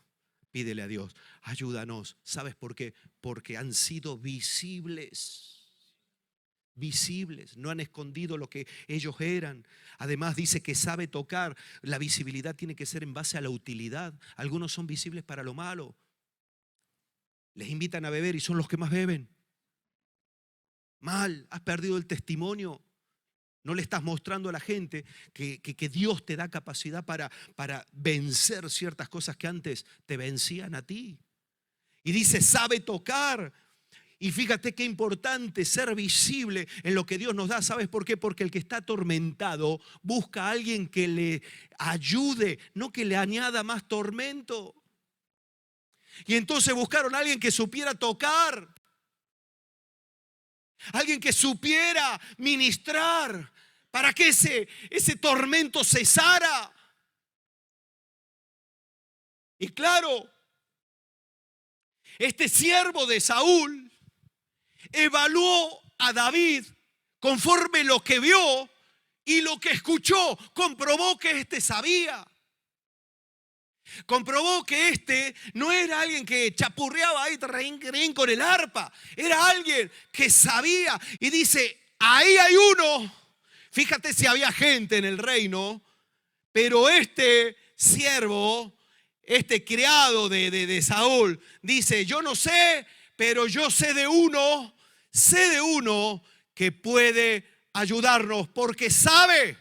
Pídele a Dios, ayúdanos. ¿Sabes por qué? Porque han sido visibles. Visibles, no han escondido lo que ellos eran. Además dice que sabe tocar. La visibilidad tiene que ser en base a la utilidad. Algunos son visibles para lo malo. Les invitan a beber y son los que más beben. Mal, has perdido el testimonio. No le estás mostrando a la gente que Dios te da capacidad para vencer ciertas cosas que antes te vencían a ti. Y dice, sabe tocar. Y fíjate qué importante ser visible en lo que Dios nos da. ¿Sabes por qué? Porque el que está atormentado busca a alguien que le ayude, no que le añada más tormento. Y entonces buscaron a alguien que supiera tocar. Alguien que supiera ministrar para que ese tormento cesara. Y claro, este siervo de Saúl evaluó a David conforme lo que vio y lo que escuchó. Comprobó que este sabía. Comprobó que este no era alguien que chapurreaba ahí con el arpa. Era alguien que sabía. Y dice, ahí hay uno. Fíjate si había gente en el reino. Pero este siervo, este criado de Saúl, dice, yo no sé, pero yo sé de uno que puede ayudarnos. Porque sabe.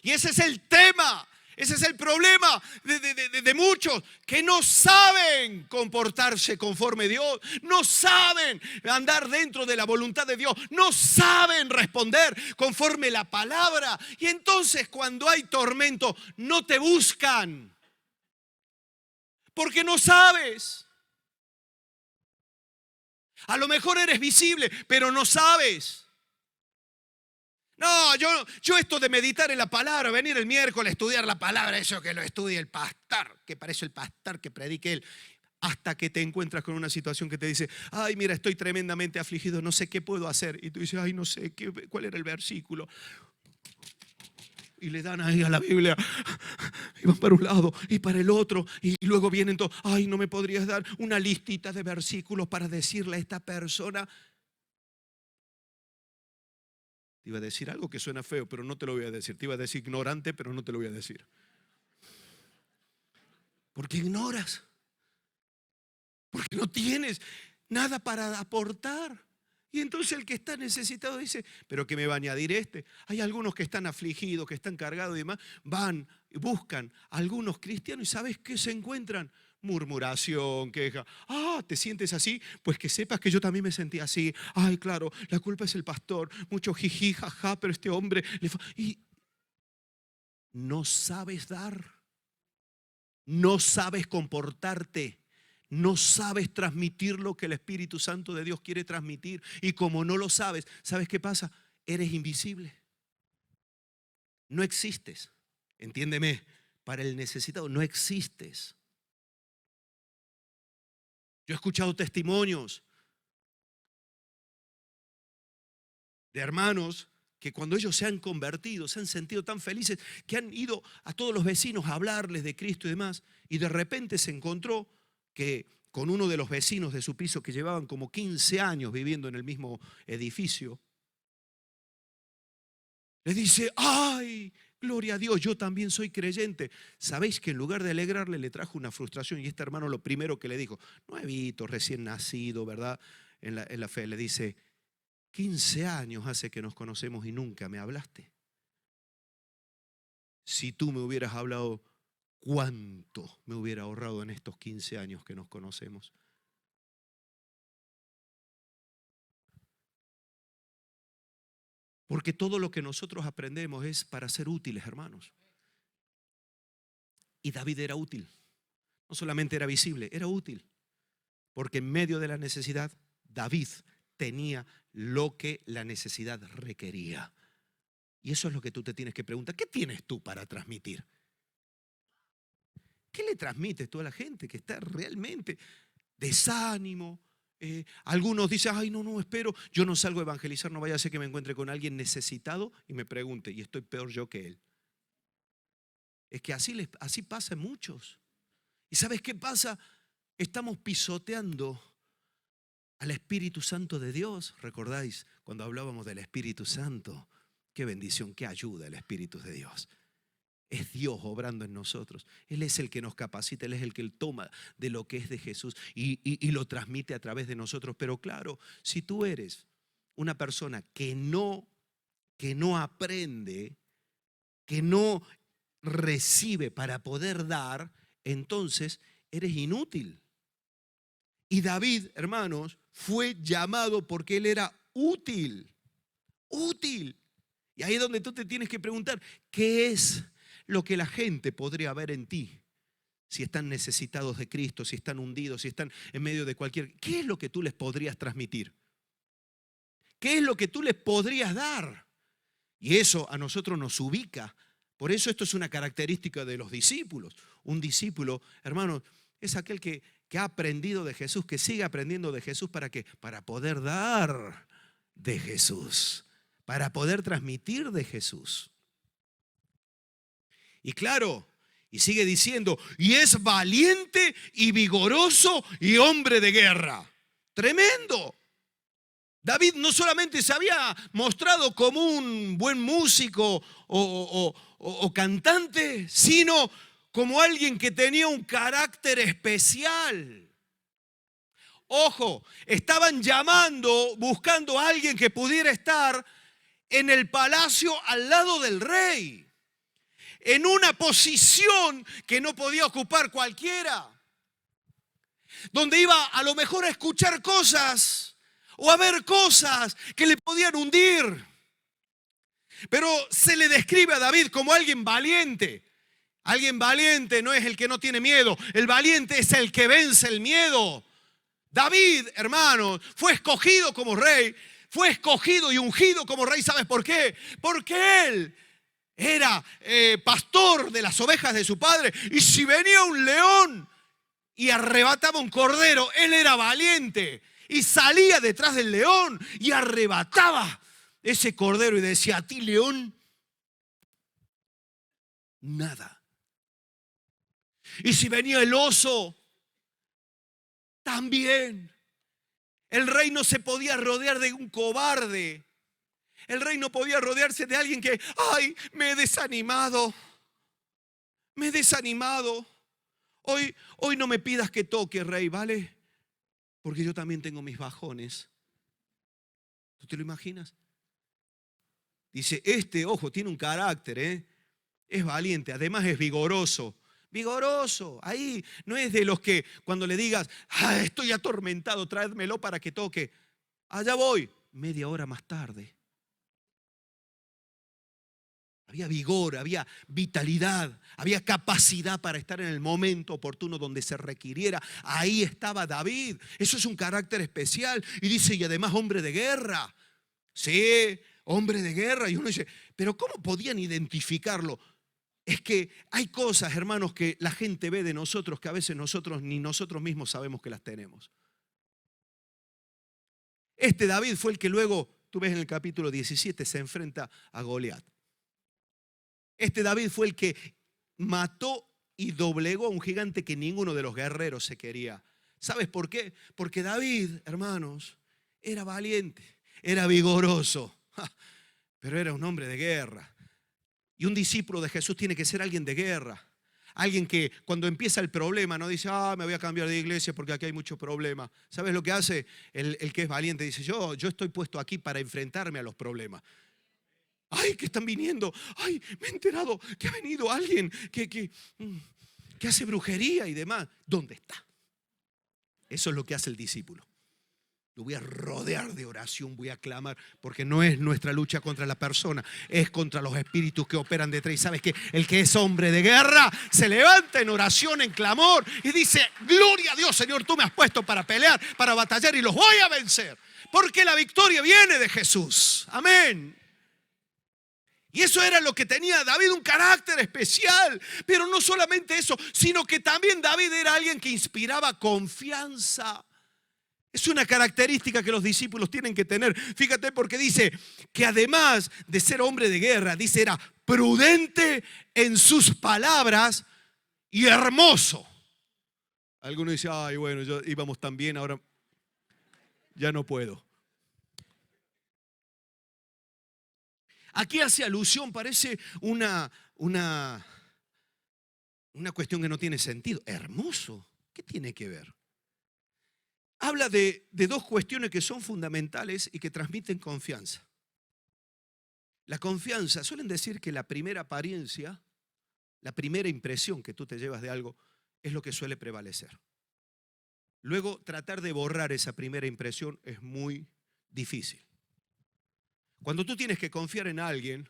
Y ese es el tema, ese es el problema de muchos que no saben comportarse conforme a Dios, no saben andar dentro de la voluntad de Dios, no saben responder conforme la palabra. Y entonces cuando hay tormento no te buscan porque no sabes. A lo mejor eres visible, pero no sabes. No, yo esto de meditar en la palabra, venir el miércoles a estudiar la palabra, eso que lo estudie el pastor, que parece el pastor que predique él, hasta que te encuentras con una situación que te dice, ay, mira, estoy tremendamente afligido, no sé qué puedo hacer. Y tú dices, ay, no sé, ¿cuál era el versículo? Y le dan ahí a la Biblia, y van para un lado y para el otro, y luego vienen todos, ay, ¿no me podrías dar una listita de versículos para decirle a esta persona? Te iba a decir algo que suena feo, pero no te lo voy a decir. Te iba a decir ignorante, pero no te lo voy a decir. Porque ignoras. Porque no tienes nada para aportar. Y entonces el que está necesitado dice, ¿pero qué me va a añadir este? Hay algunos que están afligidos, que están cargados y demás. Van y buscan a algunos cristianos y ¿sabes qué se encuentran? Murmuración, queja. Ah, ¿te sientes así? Pues que sepas que yo también me sentí así. Ay, claro, la culpa es el pastor. Mucho jiji, jaja, pero este hombre... Y no sabes dar. No sabes comportarte. No sabes transmitir lo que el Espíritu Santo de Dios quiere transmitir. Y como no lo sabes, ¿sabes qué pasa? Eres invisible. No existes. Entiéndeme, para el necesitado no existes. Yo he escuchado testimonios de hermanos que cuando ellos se han convertido, se han sentido tan felices que han ido a todos los vecinos a hablarles de Cristo y demás, y de repente se encontró que con uno de los vecinos de su piso que llevaban como 15 años viviendo en el mismo edificio, le dice, ay, Gloria a Dios, yo también soy creyente. ¿Sabéis que en lugar de alegrarle le trajo una frustración? Y este hermano lo primero que le dijo, nuevito, recién nacido, ¿verdad? En la fe, le dice, 15 años hace que nos conocemos y nunca me hablaste. Si tú me hubieras hablado, ¿cuánto me hubiera ahorrado en estos 15 años que nos conocemos? Porque todo lo que nosotros aprendemos es para ser útiles, hermanos. Y David era útil. No solamente era visible, era útil. Porque en medio de la necesidad, David tenía lo que la necesidad requería. Y eso es lo que tú te tienes que preguntar. ¿Qué tienes tú para transmitir? ¿Qué le transmites tú a la gente que está realmente desánimo? Algunos dicen, ay, no, espero, yo no salgo a evangelizar, no vaya a ser que me encuentre con alguien necesitado y me pregunte, y estoy peor yo que él. Es que así pasa en muchos. ¿Y sabes qué pasa? Estamos pisoteando al Espíritu Santo de Dios. ¿Recordáis cuando hablábamos del Espíritu Santo? Qué bendición, qué ayuda el Espíritu de Dios. Es Dios obrando en nosotros. Él es el que nos capacita, Él es el que toma de lo que es de Jesús y lo transmite a través de nosotros. Pero claro, si tú eres una persona que no aprende, que no recibe para poder dar, entonces eres inútil. Y David, hermanos, fue llamado porque él era útil. Útil. Y ahí es donde tú te tienes que preguntar, ¿qué es lo que la gente podría ver en ti? Si están necesitados de Cristo, si están hundidos, si están en medio de cualquier... ¿Qué es lo que tú les podrías transmitir? ¿Qué es lo que tú les podrías dar? Y eso a nosotros nos ubica. Por eso esto es una característica de los discípulos. Un discípulo, hermanos, es aquel que ha aprendido de Jesús, que sigue aprendiendo de Jesús. ¿Para qué? Para poder dar de Jesús, para poder transmitir de Jesús. Y claro, y sigue diciendo, y es valiente y vigoroso y hombre de guerra. Tremendo. David no solamente se había mostrado como un buen músico o cantante, sino como alguien que tenía un carácter especial. Ojo, estaban buscando a alguien que pudiera estar en el palacio al lado del rey, en una posición que no podía ocupar cualquiera, donde iba a lo mejor a escuchar cosas o a ver cosas que le podían hundir. Pero se le describe a David como alguien valiente. Alguien valiente no es el que no tiene miedo, el valiente es el que vence el miedo. David, hermanos, fue escogido como rey, fue escogido y ungido como rey. ¿Sabes por qué? Porque él era pastor de las ovejas de su padre. Y si venía un león y arrebataba un cordero, él era valiente y salía detrás del león y arrebataba ese cordero y decía, a ti, león, nada. Y si venía el oso, también. El rey no se podía rodear de un cobarde. El rey no podía rodearse de alguien que, ay, me he desanimado. Me he desanimado. Hoy no me pidas que toque, rey, ¿vale? Porque yo también tengo mis bajones. ¿Tú te lo imaginas? Dice, ojo, tiene un carácter, es valiente, además es vigoroso. Vigoroso, ahí no es de los que cuando le digas, estoy atormentado, tráemelo para que toque. Allá voy, media hora más tarde. Había vigor, había vitalidad, había capacidad para estar en el momento oportuno donde se requiriera. Ahí estaba David. Eso es un carácter especial. Y dice, y además hombre de guerra. Sí, hombre de guerra. Y uno dice, pero ¿cómo podían identificarlo? Es que hay cosas, hermanos, que la gente ve de nosotros que a veces nosotros ni nosotros mismos sabemos que las tenemos. Este David fue el que luego, tú ves en el capítulo 17, se enfrenta a Goliat. Este David fue el que mató y doblegó a un gigante que ninguno de los guerreros se quería. ¿Sabes por qué? Porque David, hermanos, era valiente, era vigoroso, pero era un hombre de guerra. Y un discípulo de Jesús tiene que ser alguien de guerra. Alguien que cuando empieza el problema no dice, me voy a cambiar de iglesia porque aquí hay mucho problema. ¿Sabes lo que hace el que es valiente? Dice, yo estoy puesto aquí para enfrentarme a los problemas. Ay, que están viniendo. Ay, me he enterado que ha venido alguien que hace brujería y demás. ¿Dónde está? Eso es lo que hace el discípulo. Lo voy a rodear de oración, voy a clamar, porque no es nuestra lucha contra la persona, es contra los espíritus que operan detrás. Y sabes que el que es hombre de guerra se levanta en oración, en clamor y dice, gloria a Dios, Señor, tú me has puesto para pelear, para batallar y los voy a vencer, porque la victoria viene de Jesús. Amén. Y eso era lo que tenía David, un carácter especial. Pero no solamente eso, sino que también David era alguien que inspiraba confianza. Es una característica que los discípulos tienen que tener. Fíjate porque dice que además de ser hombre de guerra, dice era prudente en sus palabras y hermoso. Algunos dicen, ay bueno, íbamos tan bien, ahora ya no puedo. Aquí hace alusión, parece una cuestión que no tiene sentido. Hermoso, ¿qué tiene que ver? Habla de dos cuestiones que son fundamentales y que transmiten confianza. La confianza, suelen decir que la primera apariencia, la primera impresión que tú te llevas de algo es lo que suele prevalecer. Luego, tratar de borrar esa primera impresión es muy difícil. Cuando tú tienes que confiar en alguien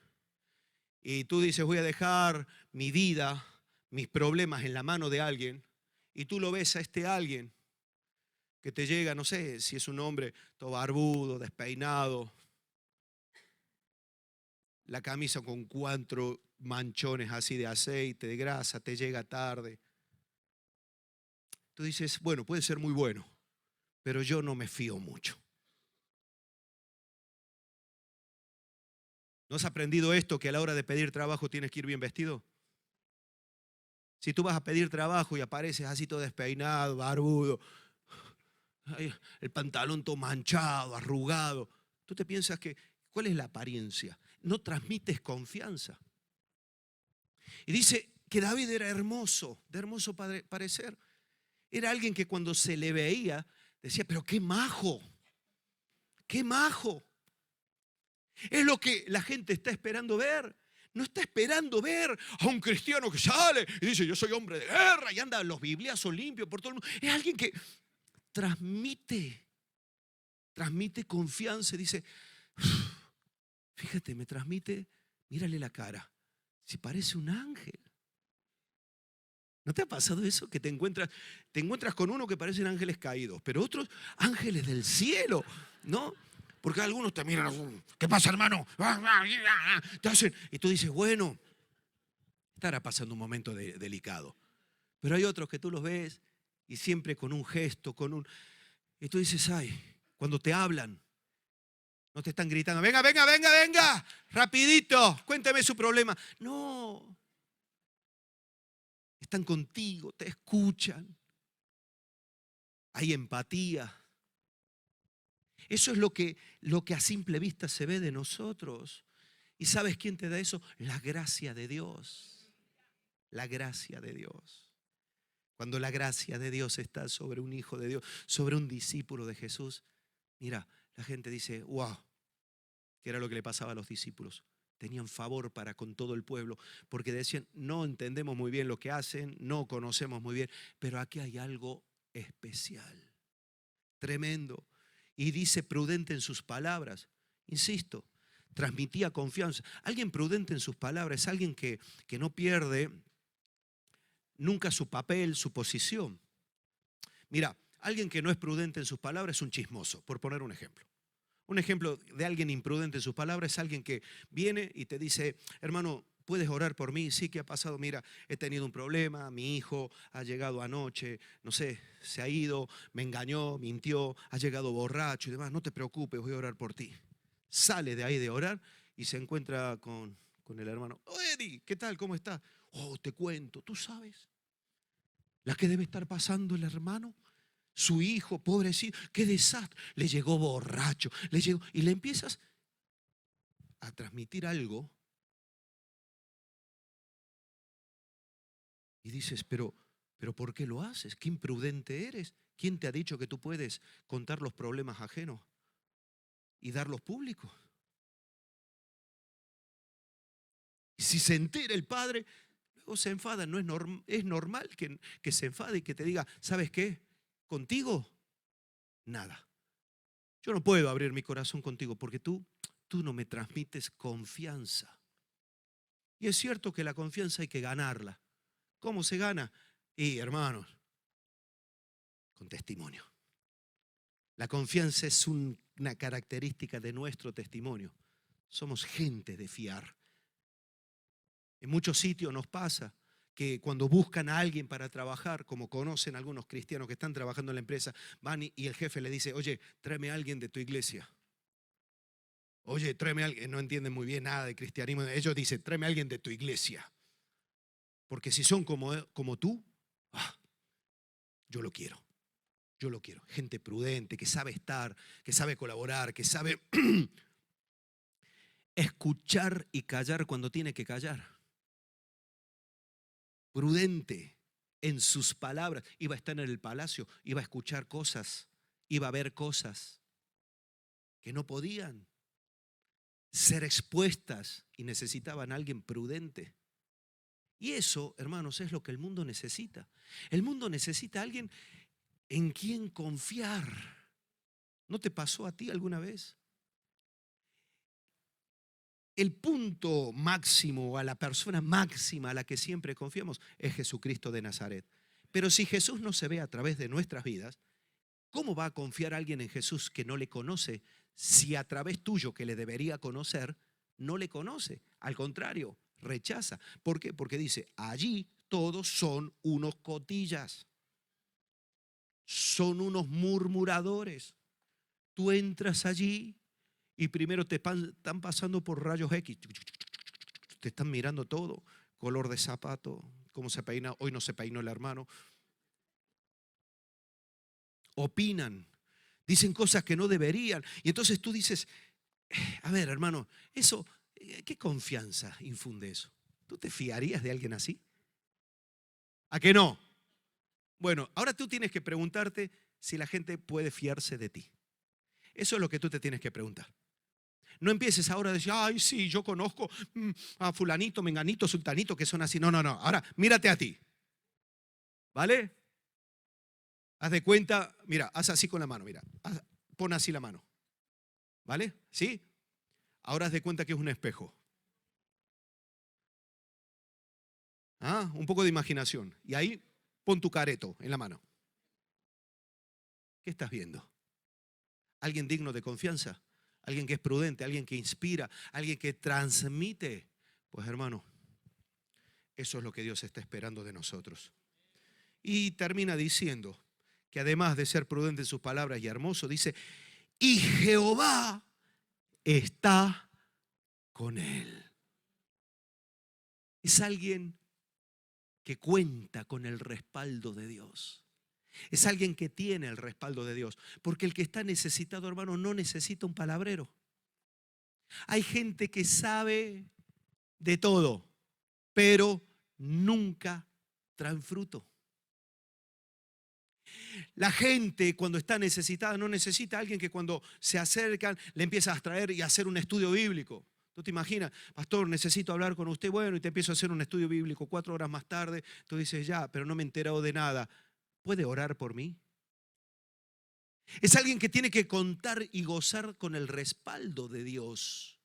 y tú dices voy a dejar mi vida, mis problemas en la mano de alguien, y tú lo ves a este alguien que te llega, no sé si es un hombre todo barbudo, despeinado, la camisa con 4 manchones así de aceite, de grasa, te llega tarde. Tú dices, bueno, puede ser muy bueno, pero yo no me fío mucho. ¿No has aprendido esto, que a la hora de pedir trabajo tienes que ir bien vestido? Si tú vas a pedir trabajo y apareces así todo despeinado, barbudo, el pantalón todo manchado, arrugado, tú te piensas que, ¿cuál es la apariencia? No transmites confianza. Y dice que David era hermoso, de hermoso parecer. Era alguien que cuando se le veía decía, pero qué majo, qué majo. Es lo que la gente está esperando ver. No está esperando ver a un cristiano que sale y dice, yo soy hombre de guerra, y anda los bibliazos limpios por todo el mundo. Es alguien que transmite confianza y dice, fíjate, me transmite, mírale la cara, si parece un ángel. ¿No te ha pasado eso? Que te encuentras con uno que parecen ángeles caídos, pero otros ángeles del cielo, ¿no? Porque algunos te miran, ¿qué pasa, hermano? Te hacen, y tú dices, bueno, estará pasando un momento delicado. Pero hay otros que tú los ves y siempre con un gesto, y tú dices, ay, cuando te hablan, no te están gritando, venga, venga, venga, venga, rapidito, cuénteme su problema. No, están contigo, te escuchan, hay empatía. Eso es lo que a simple vista se ve de nosotros. ¿Y sabes quién te da eso? La gracia de Dios. La gracia de Dios. Cuando la gracia de Dios está sobre un hijo de Dios, sobre un discípulo de Jesús, mira, la gente dice, wow, ¿qué era lo que le pasaba a los discípulos? Tenían favor para con todo el pueblo, porque decían, no entendemos muy bien lo que hacen, no conocemos muy bien, pero aquí hay algo especial, tremendo. Y dice prudente en sus palabras. Insisto, transmitía confianza. Alguien prudente en sus palabras es alguien que no pierde nunca su papel, su posición. Mira, alguien que no es prudente en sus palabras es un chismoso, por poner un ejemplo. Un ejemplo de alguien imprudente en sus palabras es alguien que viene y te dice, hermano, ¿puedes orar por mí? Sí, ¿qué ha pasado? Mira, he tenido un problema, mi hijo ha llegado anoche, no sé, se ha ido, me engañó, mintió, ha llegado borracho y demás. No te preocupes, voy a orar por ti. Sale de ahí de orar y se encuentra con el hermano. Oh, Eddie, ¿qué tal? ¿Cómo estás? Oh, te cuento, tú sabes la que debe estar pasando el hermano. Su hijo, pobrecito, qué desastre. Le llegó borracho, y le empiezas a transmitir algo Y dices, pero ¿por qué lo haces? ¿Qué imprudente eres? ¿Quién te ha dicho que tú puedes contar los problemas ajenos y darlos públicos? Y si se entera el padre, luego se enfada. No es normal que se enfade y que te diga, ¿sabes qué? Contigo, nada. Yo no puedo abrir mi corazón contigo porque tú no me transmites confianza. Y es cierto que la confianza hay que ganarla. ¿Cómo se gana? Y hermanos, con testimonio. La confianza es una característica de nuestro testimonio. Somos gente de fiar. En muchos sitios nos pasa que cuando buscan a alguien para trabajar, como conocen algunos cristianos que están trabajando en la empresa, van y el jefe le dice, oye, tráeme a alguien de tu iglesia. Oye, tráeme a alguien. No entienden muy bien nada de cristianismo. Ellos dicen, tráeme a alguien de tu iglesia. Porque si son como tú, yo lo quiero. Yo lo quiero. Gente prudente, que sabe estar, que sabe colaborar, que sabe escuchar y callar cuando tiene que callar. Prudente en sus palabras. Iba a estar en el palacio, iba a escuchar cosas, iba a ver cosas que no podían ser expuestas y necesitaban a alguien prudente. Y eso, hermanos, es lo que el mundo necesita. El mundo necesita a alguien en quien confiar. ¿No te pasó a ti alguna vez? El punto máximo, a la persona máxima a la que siempre confiamos es Jesucristo de Nazaret. Pero si Jesús no se ve a través de nuestras vidas, ¿cómo va a confiar alguien en Jesús que no le conoce si a través tuyo, que le debería conocer, no le conoce? Al contrario, rechaza. ¿Por qué? Porque dice, allí todos son unos cotillas, son unos murmuradores. Tú entras allí y primero te están pasando por rayos X. Te están mirando todo. Color de zapato, cómo se peina. Hoy no se peinó el hermano. Opinan. Dicen cosas que no deberían. Y entonces tú dices, a ver, hermano, eso, ¿qué confianza infunde eso? ¿Tú te fiarías de alguien así? ¿A qué no? Bueno, ahora tú tienes que preguntarte si la gente puede fiarse de ti. Eso es lo que tú te tienes que preguntar. No empieces ahora a decir, ay, sí, yo conozco a fulanito, menganito, sultanito, que son así. No, no, no. Ahora, mírate a ti. ¿Vale? Haz de cuenta, mira, haz así con la mano, mira. Pon así la mano. ¿Vale? ¿Sí? Ahora haz de cuenta que es un espejo. Un poco de imaginación. Y ahí pon tu careto en la mano. ¿Qué estás viendo? ¿Alguien digno de confianza? ¿Alguien que es prudente? ¿Alguien que inspira? ¿Alguien que transmite? Pues hermano, eso es lo que Dios está esperando de nosotros. Y termina diciendo que además de ser prudente en sus palabras y hermoso, dice, y Jehová está con él. Es alguien que cuenta con el respaldo de Dios. Es alguien que tiene el respaldo de Dios. Porque el que está necesitado, hermano, no necesita un palabrero. Hay gente que sabe de todo, pero nunca traen fruto. La gente cuando está necesitada no necesita a alguien que cuando se acercan le empieza a traer y a hacer un estudio bíblico. ¿Tú te imaginas? Pastor, necesito hablar con usted. Bueno, y te empiezo a hacer un estudio bíblico 4 horas más tarde. Tú dices, ya, pero no me he enterado de nada. ¿Puede orar por mí? Es alguien que tiene que contar y gozar con el respaldo de Dios.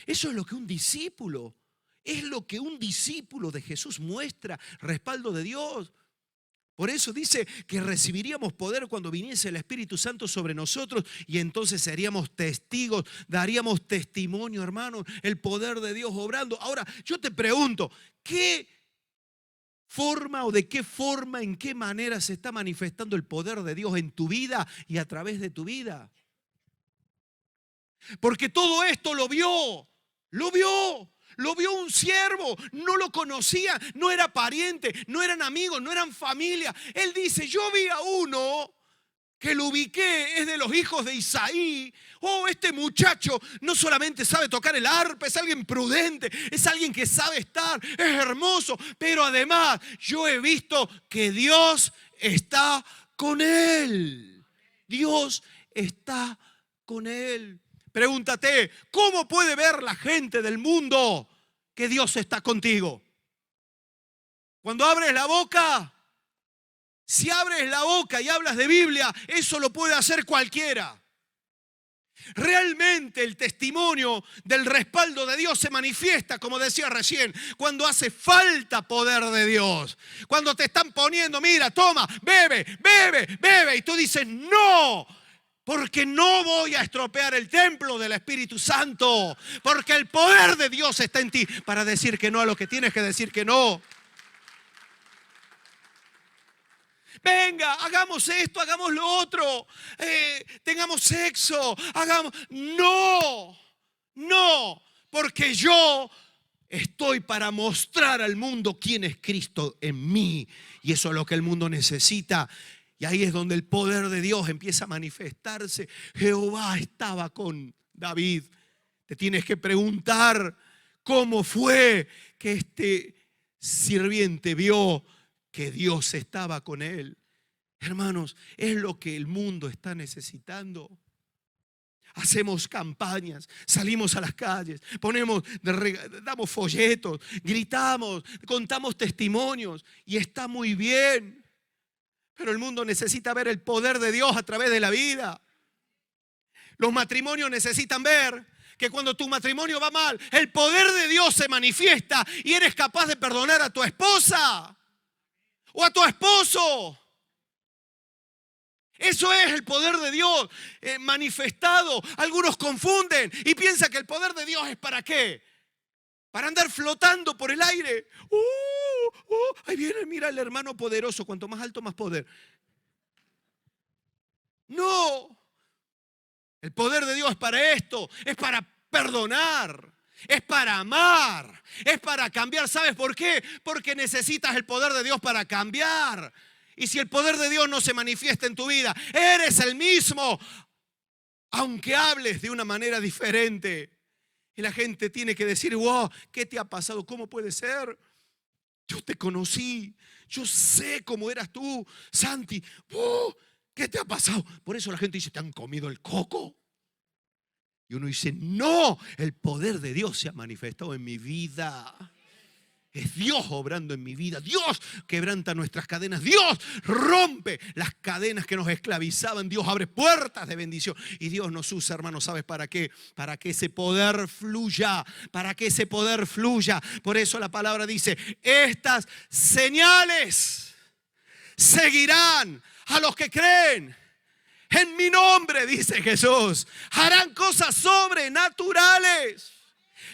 Eso es lo que un discípulo, es lo que un discípulo de Jesús muestra, respaldo de Dios. Por eso dice que recibiríamos poder cuando viniese el Espíritu Santo sobre nosotros y entonces seríamos testigos, daríamos testimonio, hermano, el poder de Dios obrando. Ahora, yo te pregunto, ¿qué forma o de qué forma, en qué manera se está manifestando el poder de Dios en tu vida y a través de tu vida? Porque todo esto lo vio un siervo, no lo conocía, no era pariente, no eran amigos, no eran familia. Él dice, yo vi a uno que lo ubiqué es de los hijos de Isaí. Oh, este muchacho no solamente sabe tocar el arpa, es alguien prudente, es alguien que sabe estar, es hermoso, pero además yo he visto que Dios está con él. Dios está con él. Pregúntate, ¿cómo puede ver la gente del mundo que Dios está contigo? Cuando abres la boca, si abres la boca y hablas de Biblia, eso lo puede hacer cualquiera. Realmente el testimonio del respaldo de Dios se manifiesta, como decía recién, cuando hace falta poder de Dios. Cuando te están poniendo, mira, toma, bebe, bebe, bebe. Y tú dices, no, porque no voy a estropear el templo del Espíritu Santo. Porque el poder de Dios está en ti para decir que no a lo que tienes que decir que no. Venga, hagamos esto, hagamos lo otro, tengamos sexo, hagamos... No, no, porque yo estoy para mostrar al mundo quién es Cristo en mí. Y eso es lo que el mundo necesita. Y ahí es donde el poder de Dios empieza a manifestarse. Jehová estaba con David. Te tienes que preguntar cómo fue que este sirviente vio que Dios estaba con él. Hermanos, es lo que el mundo está necesitando. Hacemos campañas, salimos a las calles, damos folletos, gritamos, contamos testimonios y está muy bien. Pero el mundo necesita ver el poder de Dios a través de la vida. Los matrimonios necesitan ver que cuando tu matrimonio va mal, el poder de Dios se manifiesta y eres capaz de perdonar a tu esposa o a tu esposo. Eso es el poder de Dios manifestado. Algunos confunden y piensan que el poder de Dios es ¿para qué? Para andar flotando por el aire. Ahí viene, mira el hermano poderoso. Cuanto más alto, más poder. No. El poder de Dios es para esto. Es para perdonar. Es para amar. Es para cambiar. ¿Sabes por qué? Porque necesitas el poder de Dios para cambiar. Y si el poder de Dios no se manifiesta en tu vida, eres el mismo, aunque hables de una manera diferente. Y la gente tiene que decir, wow, ¿qué te ha pasado? ¿Cómo puede ser? Yo te conocí, yo sé cómo eras tú, Santi. ¿Qué te ha pasado? Por eso la gente dice, ¿te han comido el coco? Y uno dice, no, el poder de Dios se ha manifestado en mi vida. Es Dios obrando en mi vida. Dios quebranta nuestras cadenas. Dios rompe las cadenas que nos esclavizaban. Dios abre puertas de bendición. Y Dios nos usa, hermanos, ¿sabes para qué? Para que ese poder fluya. Para que ese poder fluya. Por eso la palabra dice, estas señales seguirán a los que creen. En mi nombre, dice Jesús, harán cosas sobrenaturales.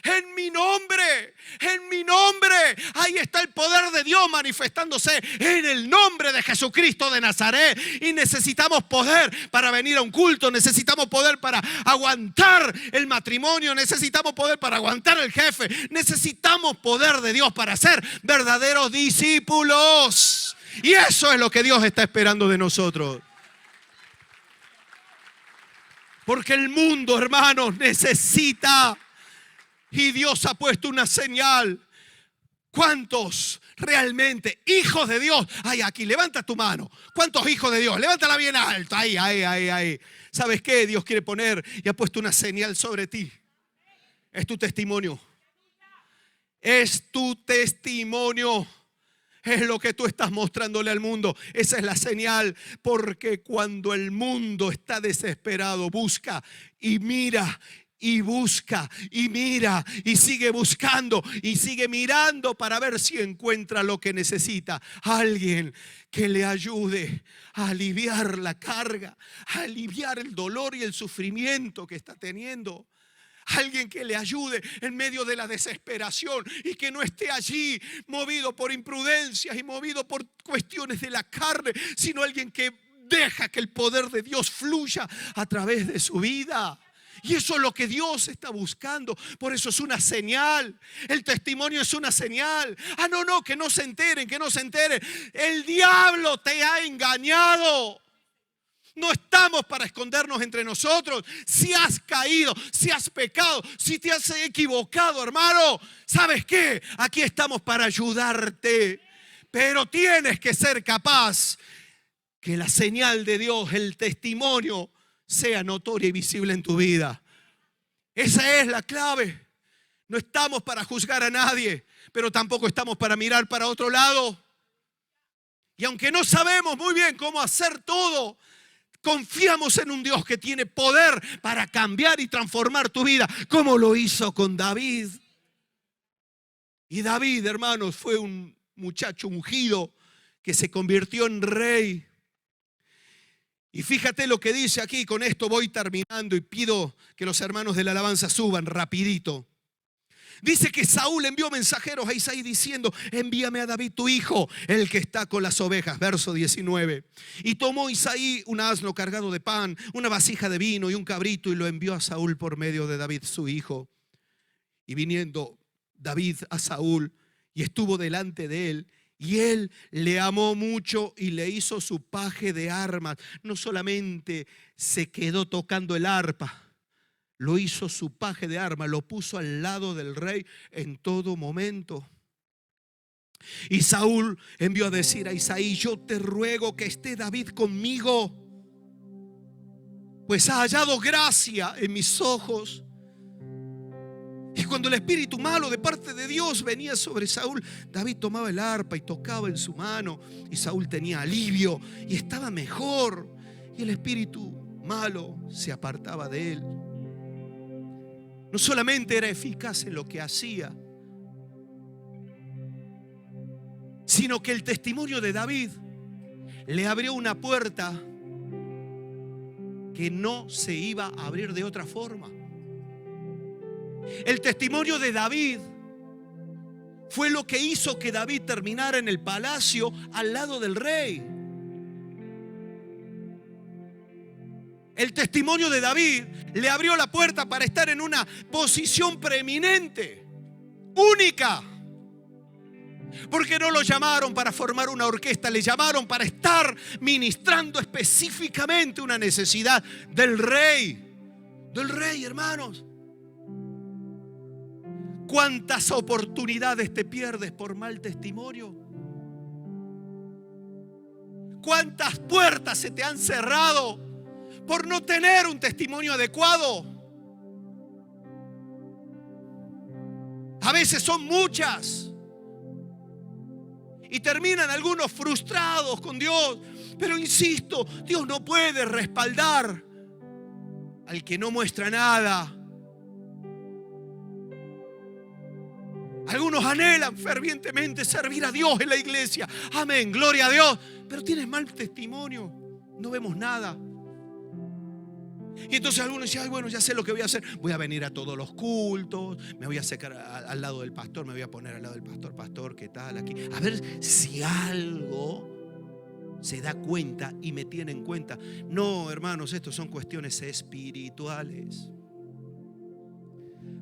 En mi nombre, ahí está el poder de Dios manifestándose en el nombre de Jesucristo de Nazaret. Y necesitamos poder para venir a un culto, necesitamos poder para aguantar el matrimonio, necesitamos poder para aguantar el jefe, necesitamos poder de Dios para ser verdaderos discípulos. Y eso es lo que Dios está esperando de nosotros. Porque el mundo, hermanos, necesita. Y Dios ha puesto una señal. ¿Cuántos realmente hijos de Dios hay aquí? Levanta tu mano. ¿Cuántos hijos de Dios? Levántala bien alto. Ahí. ¿Sabes qué? Dios quiere poner y ha puesto una señal sobre ti. Es tu testimonio. Es tu testimonio. Es lo que tú estás mostrándole al mundo. Esa es la señal. Porque cuando el mundo está desesperado, busca y mira y busca y mira y sigue buscando y sigue mirando para ver si encuentra lo que necesita. Alguien que le ayude a aliviar la carga, a aliviar el dolor y el sufrimiento que está teniendo. Alguien que le ayude en medio de la desesperación y que no esté allí movido por imprudencias y movido por cuestiones de la carne, sino alguien que deja que el poder de Dios fluya a través de su vida. Y eso es lo que Dios está buscando. Por eso es una señal. El testimonio es una señal. No, que no se enteren, que no se enteren. El diablo te ha engañado. No estamos para escondernos entre nosotros. Si has caído, si has pecado, si te has equivocado, hermano, ¿sabes qué? Aquí estamos para ayudarte. Pero tienes que ser capaz que la señal de Dios, el testimonio, sea notoria y visible en tu vida. Esa es la clave. No estamos para juzgar a nadie, pero tampoco estamos para mirar para otro lado. Y aunque no sabemos muy bien cómo hacer todo, confiamos en un Dios que tiene poder para cambiar y transformar tu vida, como lo hizo con David. Y David, hermanos, fue un muchacho ungido que se convirtió en rey. Y fíjate lo que dice aquí, con esto voy terminando y pido que los hermanos de la alabanza suban rapidito. Dice que Saúl envió mensajeros a Isaí diciendo: envíame a David tu hijo, el que está con las ovejas. Verso 19. Y tomó Isaí un asno cargado de pan, una vasija de vino y un cabrito, y lo envió a Saúl por medio de David su hijo. Y viniendo David a Saúl y estuvo delante de él, y él le amó mucho y le hizo su paje de armas. No solamente se quedó tocando el arpa, lo hizo su paje de armas, lo puso al lado del rey en todo momento. Y Saúl envió a decir a Isaí: yo te ruego que esté David conmigo, pues ha hallado gracia en mis ojos. Y cuando el espíritu malo de parte de Dios venía sobre Saúl, David tomaba el arpa y tocaba en su mano, y Saúl tenía alivio y estaba mejor, y el espíritu malo se apartaba de él. No solamente era eficaz en lo que hacía, sino que el testimonio de David le abrió una puerta que no se iba a abrir de otra forma. El testimonio de David fue lo que hizo que David terminara en el palacio al lado del rey. El testimonio de David le abrió la puerta para estar en una posición preeminente, única. Porque no lo llamaron para formar una orquesta, le llamaron para estar ministrando específicamente una necesidad del rey. Del rey, hermanos. ¿Cuántas oportunidades te pierdes por mal testimonio? ¿Cuántas puertas se te han cerrado por no tener un testimonio adecuado? A veces son muchas. Y terminan algunos frustrados con Dios. Pero insisto, Dios no puede respaldar al que no muestra nada. Algunos anhelan fervientemente servir a Dios en la iglesia. Amén, gloria a Dios. Pero tienes mal testimonio. No vemos nada. Y entonces algunos dicen: ay, bueno, ya sé lo que voy a hacer. Voy a venir a todos los cultos. Me voy a acercar al lado del pastor. Me voy a poner al lado del pastor. Pastor, ¿qué tal aquí? A ver si algo se da cuenta y me tiene en cuenta. No, hermanos, esto son cuestiones espirituales.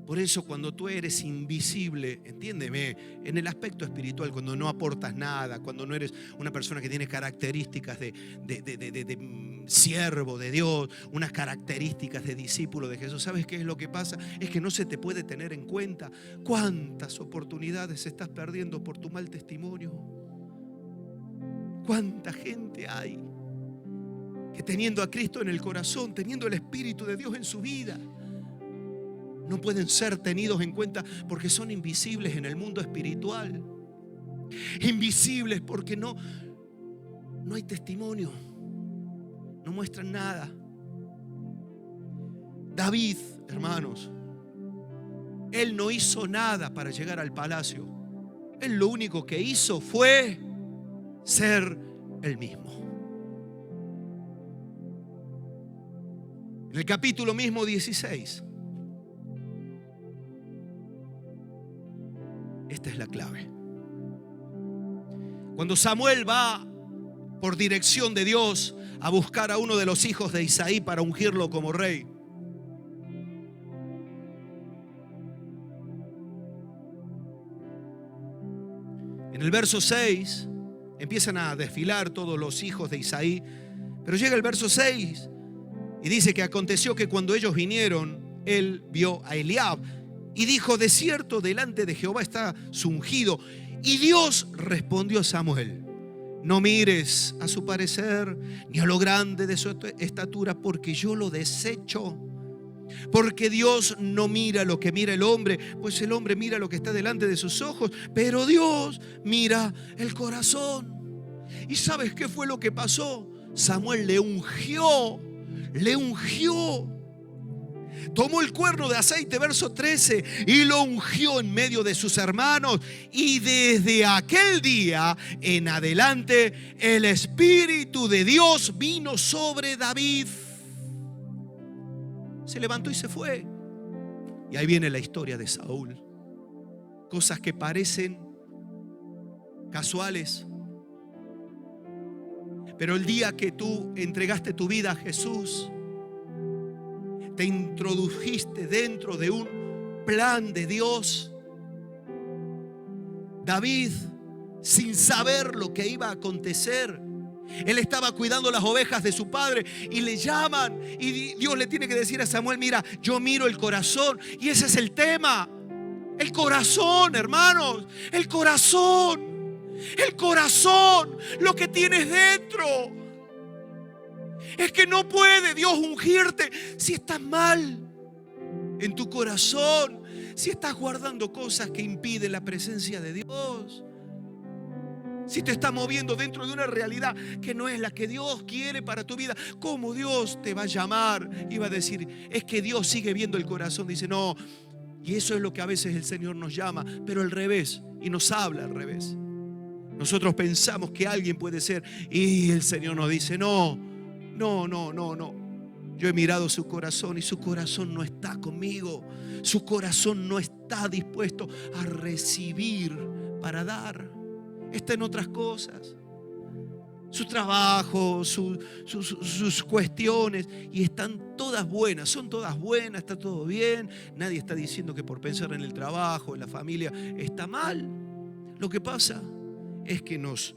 Por eso cuando tú eres invisible, entiéndeme, en el aspecto espiritual, cuando no aportas nada, cuando no eres una persona que tiene características de siervo de Dios, unas características de discípulo de Jesús, ¿sabes qué es lo que pasa? Es que no se te puede tener en cuenta. ¿Cuántas oportunidades estás perdiendo por tu mal testimonio? ¿Cuánta gente hay que teniendo a Cristo en el corazón, teniendo el Espíritu de Dios en su vida, no pueden ser tenidos en cuenta porque son invisibles en el mundo espiritual? Invisibles porque no hay testimonio, no muestran nada. David, hermanos, él no hizo nada para llegar al palacio. Él lo único que hizo fue ser el mismo. En el capítulo mismo 16, esta es la clave. Cuando Samuel va por dirección de Dios a buscar a uno de los hijos de Isaí para ungirlo como rey, en el verso 6 empiezan a desfilar todos los hijos de Isaí Pero llega el verso 6 y dice que aconteció que cuando ellos vinieron, él vio a Eliab y dijo: de cierto, delante de Jehová está su ungido. Y Dios respondió a Samuel: no mires a su parecer, ni a lo grande de su estatura, porque yo lo desecho. Porque Dios no mira lo que mira el hombre, pues el hombre mira lo que está delante de sus ojos, pero Dios mira el corazón. ¿Y sabes qué fue lo que pasó? Samuel le ungió. Tomó el cuerno de aceite, verso 13, y lo ungió en medio de sus hermanos. Y desde aquel día en adelante el Espíritu de Dios vino sobre David. Se levantó y se fue. Y ahí viene la historia de Saúl. Cosas que parecen casuales, pero el día que tú entregaste tu vida a Jesús, te introdujiste dentro de un plan de Dios. David, sin saber lo que iba a acontecer, él estaba cuidando las ovejas de su padre y le llaman y Dios le tiene que decir a Samuel: mira, yo miro el corazón. Y ese es el tema. El corazón, hermanos. El corazón. Lo que tienes dentro. Es que no puede Dios ungirte si estás mal en tu corazón, si estás guardando cosas que impiden la presencia de Dios, si te está moviendo dentro de una realidad que no es la que Dios quiere para tu vida. ¿Cómo Dios te va a llamar y va a decir? Es que Dios sigue viendo el corazón. Dice: no. Y eso es lo que a veces el Señor nos llama, pero al revés, y nos habla al revés. Nosotros pensamos que alguien puede ser, y el Señor nos dice: no. Yo he mirado su corazón y su corazón no está conmigo. Su corazón no está dispuesto a recibir para dar. Está en otras cosas. Su trabajo, sus cuestiones, y están todas buenas, son todas buenas, está todo bien. Nadie está diciendo que por pensar en el trabajo, en la familia, está mal. Lo que pasa es que nos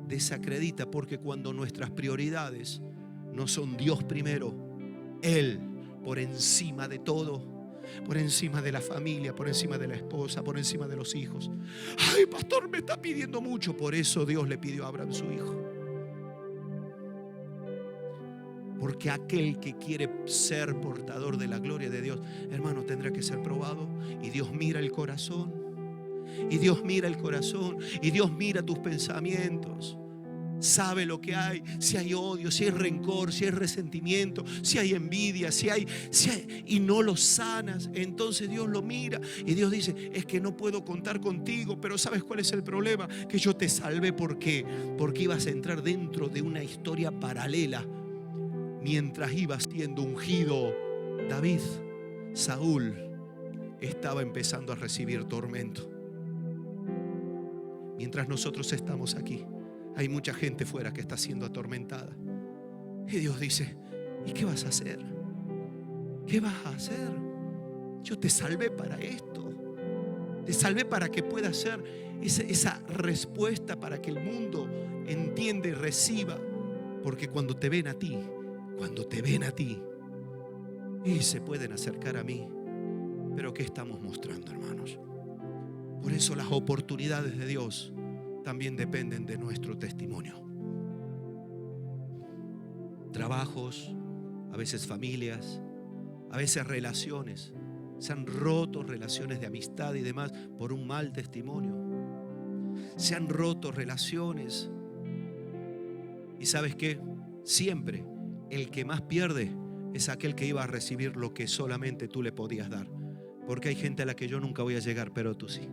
desacredita, porque cuando nuestras prioridades no son Dios primero, Él por encima de todo, por encima de la familia, por encima de la esposa, por encima de los hijos. Ay, pastor, me está pidiendo mucho. Por eso Dios le pidió a Abraham su hijo. Porque aquel que quiere ser portador de la gloria de Dios, hermano, tendrá que ser probado. Y Dios mira el corazón. Y Dios mira el corazón. Y Dios mira tus pensamientos. Sabe lo que hay, si hay odio, si hay rencor, si hay resentimiento, si hay envidia, si hay y no lo sanas. Entonces Dios lo mira y Dios dice: es que no puedo contar contigo. Pero ¿sabes cuál es el problema? Que yo te salvé. ¿Por qué? Porque ibas a entrar dentro de una historia paralela. Mientras iba siendo ungido David, Saúl estaba empezando a recibir tormento. Mientras nosotros estamos aquí, hay mucha gente fuera que está siendo atormentada. Y Dios dice: ¿y qué vas a hacer? ¿Qué vas a hacer? Yo te salvé para esto. Te salvé para que puedas ser esa respuesta, para que el mundo entienda y reciba. Porque cuando te ven a ti, y se pueden acercar a mí. Pero ¿qué estamos mostrando, hermanos? Por eso las oportunidades de Dios también dependen de nuestro testimonio. Trabajos, a veces familias, a veces relaciones. Se han roto relaciones de amistad y demás por un mal testimonio. Se han roto relaciones. ¿Y sabes qué? Siempre el que más pierde es aquel que iba a recibir lo que solamente tú le podías dar. Porque hay gente a la que yo nunca voy a llegar, pero tú sí.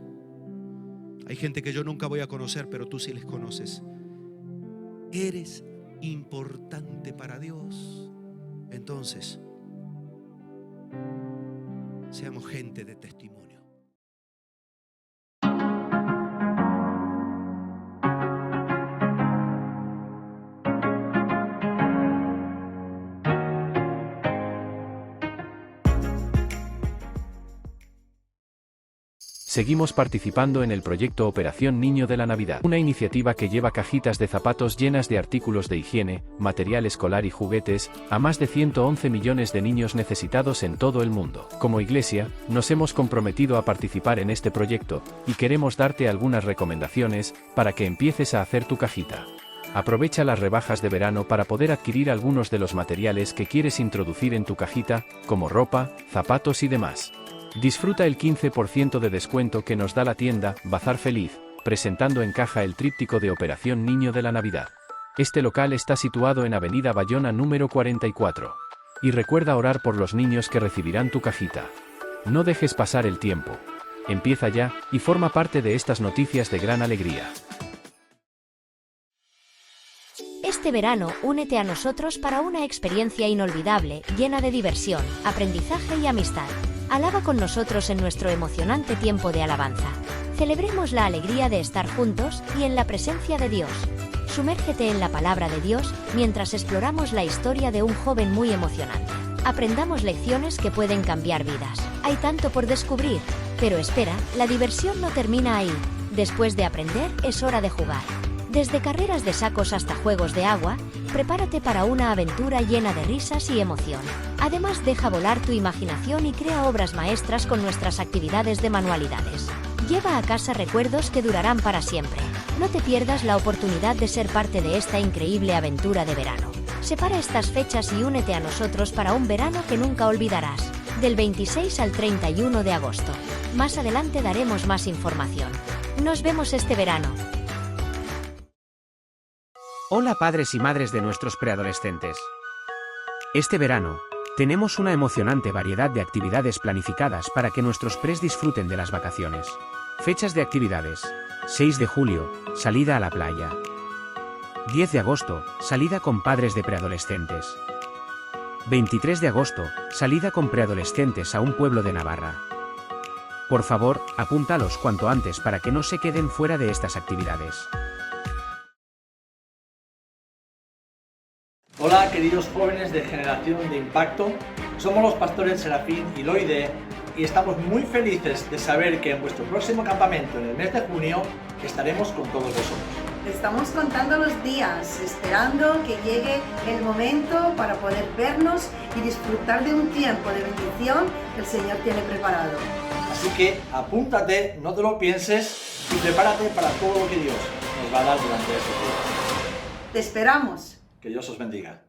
Hay gente que yo nunca voy a conocer, pero tú sí les conoces. Eres importante para Dios. Entonces, seamos gente de testimonio. Seguimos participando en el proyecto Operación Niño de la Navidad, una iniciativa que lleva cajitas de zapatos llenas de artículos de higiene, material escolar y juguetes, a más de 111 millones de niños necesitados en todo el mundo. Como iglesia, nos hemos comprometido a participar en este proyecto, y queremos darte algunas recomendaciones, para que empieces a hacer tu cajita. Aprovecha las rebajas de verano para poder adquirir algunos de los materiales que quieres introducir en tu cajita, como ropa, zapatos y demás. Disfruta el 15% de descuento que nos da la tienda Bazar Feliz, presentando en caja el tríptico de Operación Niño de la Navidad. Este local está situado en Avenida Bayona número 44. Y recuerda orar por los niños que recibirán tu cajita. No dejes pasar el tiempo. Empieza ya, y forma parte de estas noticias de gran alegría. Este verano, únete a nosotros para una experiencia inolvidable, llena de diversión, aprendizaje y amistad. Alaba con nosotros en nuestro emocionante tiempo de alabanza. Celebremos la alegría de estar juntos y en la presencia de Dios. Sumérgete en la palabra de Dios mientras exploramos la historia de un joven muy emocionante. Aprendamos lecciones que pueden cambiar vidas. Hay tanto por descubrir. Pero espera, la diversión no termina ahí. Después de aprender, es hora de jugar. Desde carreras de sacos hasta juegos de agua, prepárate para una aventura llena de risas y emoción. Además, deja volar tu imaginación y crea obras maestras con nuestras actividades de manualidades. Lleva a casa recuerdos que durarán para siempre. No te pierdas la oportunidad de ser parte de esta increíble aventura de verano. Separa estas fechas y únete a nosotros para un verano que nunca olvidarás, del 26 al 31 de agosto. Más adelante daremos más información. Nos vemos este verano. Hola padres y madres de nuestros preadolescentes. Este verano, tenemos una emocionante variedad de actividades planificadas para que nuestros pres disfruten de las vacaciones. Fechas de actividades: 6 de julio, salida a la playa. 10 de agosto, salida con padres de preadolescentes. 23 de agosto, salida con preadolescentes a un pueblo de Navarra. Por favor, apúntalos cuanto antes para que no se queden fuera de estas actividades. Hola queridos jóvenes de Generación de Impacto, somos los pastores Serafín y Loide y estamos muy felices de saber que en vuestro próximo campamento en el mes de junio estaremos con todos vosotros. Estamos contando los días, esperando que llegue el momento para poder vernos y disfrutar de un tiempo de bendición que el Señor tiene preparado. Así que apúntate, no te lo pienses y prepárate para todo lo que Dios nos va a dar durante este tiempo. ¡Te esperamos! Que Dios os bendiga.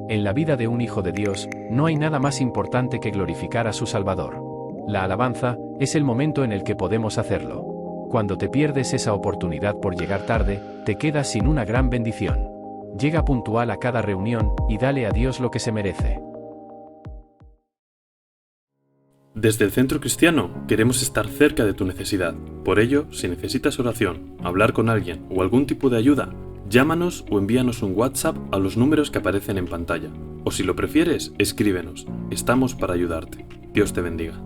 En la vida de un hijo de Dios, no hay nada más importante que glorificar a su Salvador. La alabanza es el momento en el que podemos hacerlo. Cuando te pierdes esa oportunidad por llegar tarde, te quedas sin una gran bendición. Llega puntual a cada reunión y dale a Dios lo que se merece. Desde el Centro Cristiano queremos estar cerca de tu necesidad. Por ello, si necesitas oración, hablar con alguien o algún tipo de ayuda, Llámanos o envíanos un WhatsApp a los números que aparecen en pantalla. O si lo prefieres, escríbenos. Estamos para ayudarte. Dios te bendiga.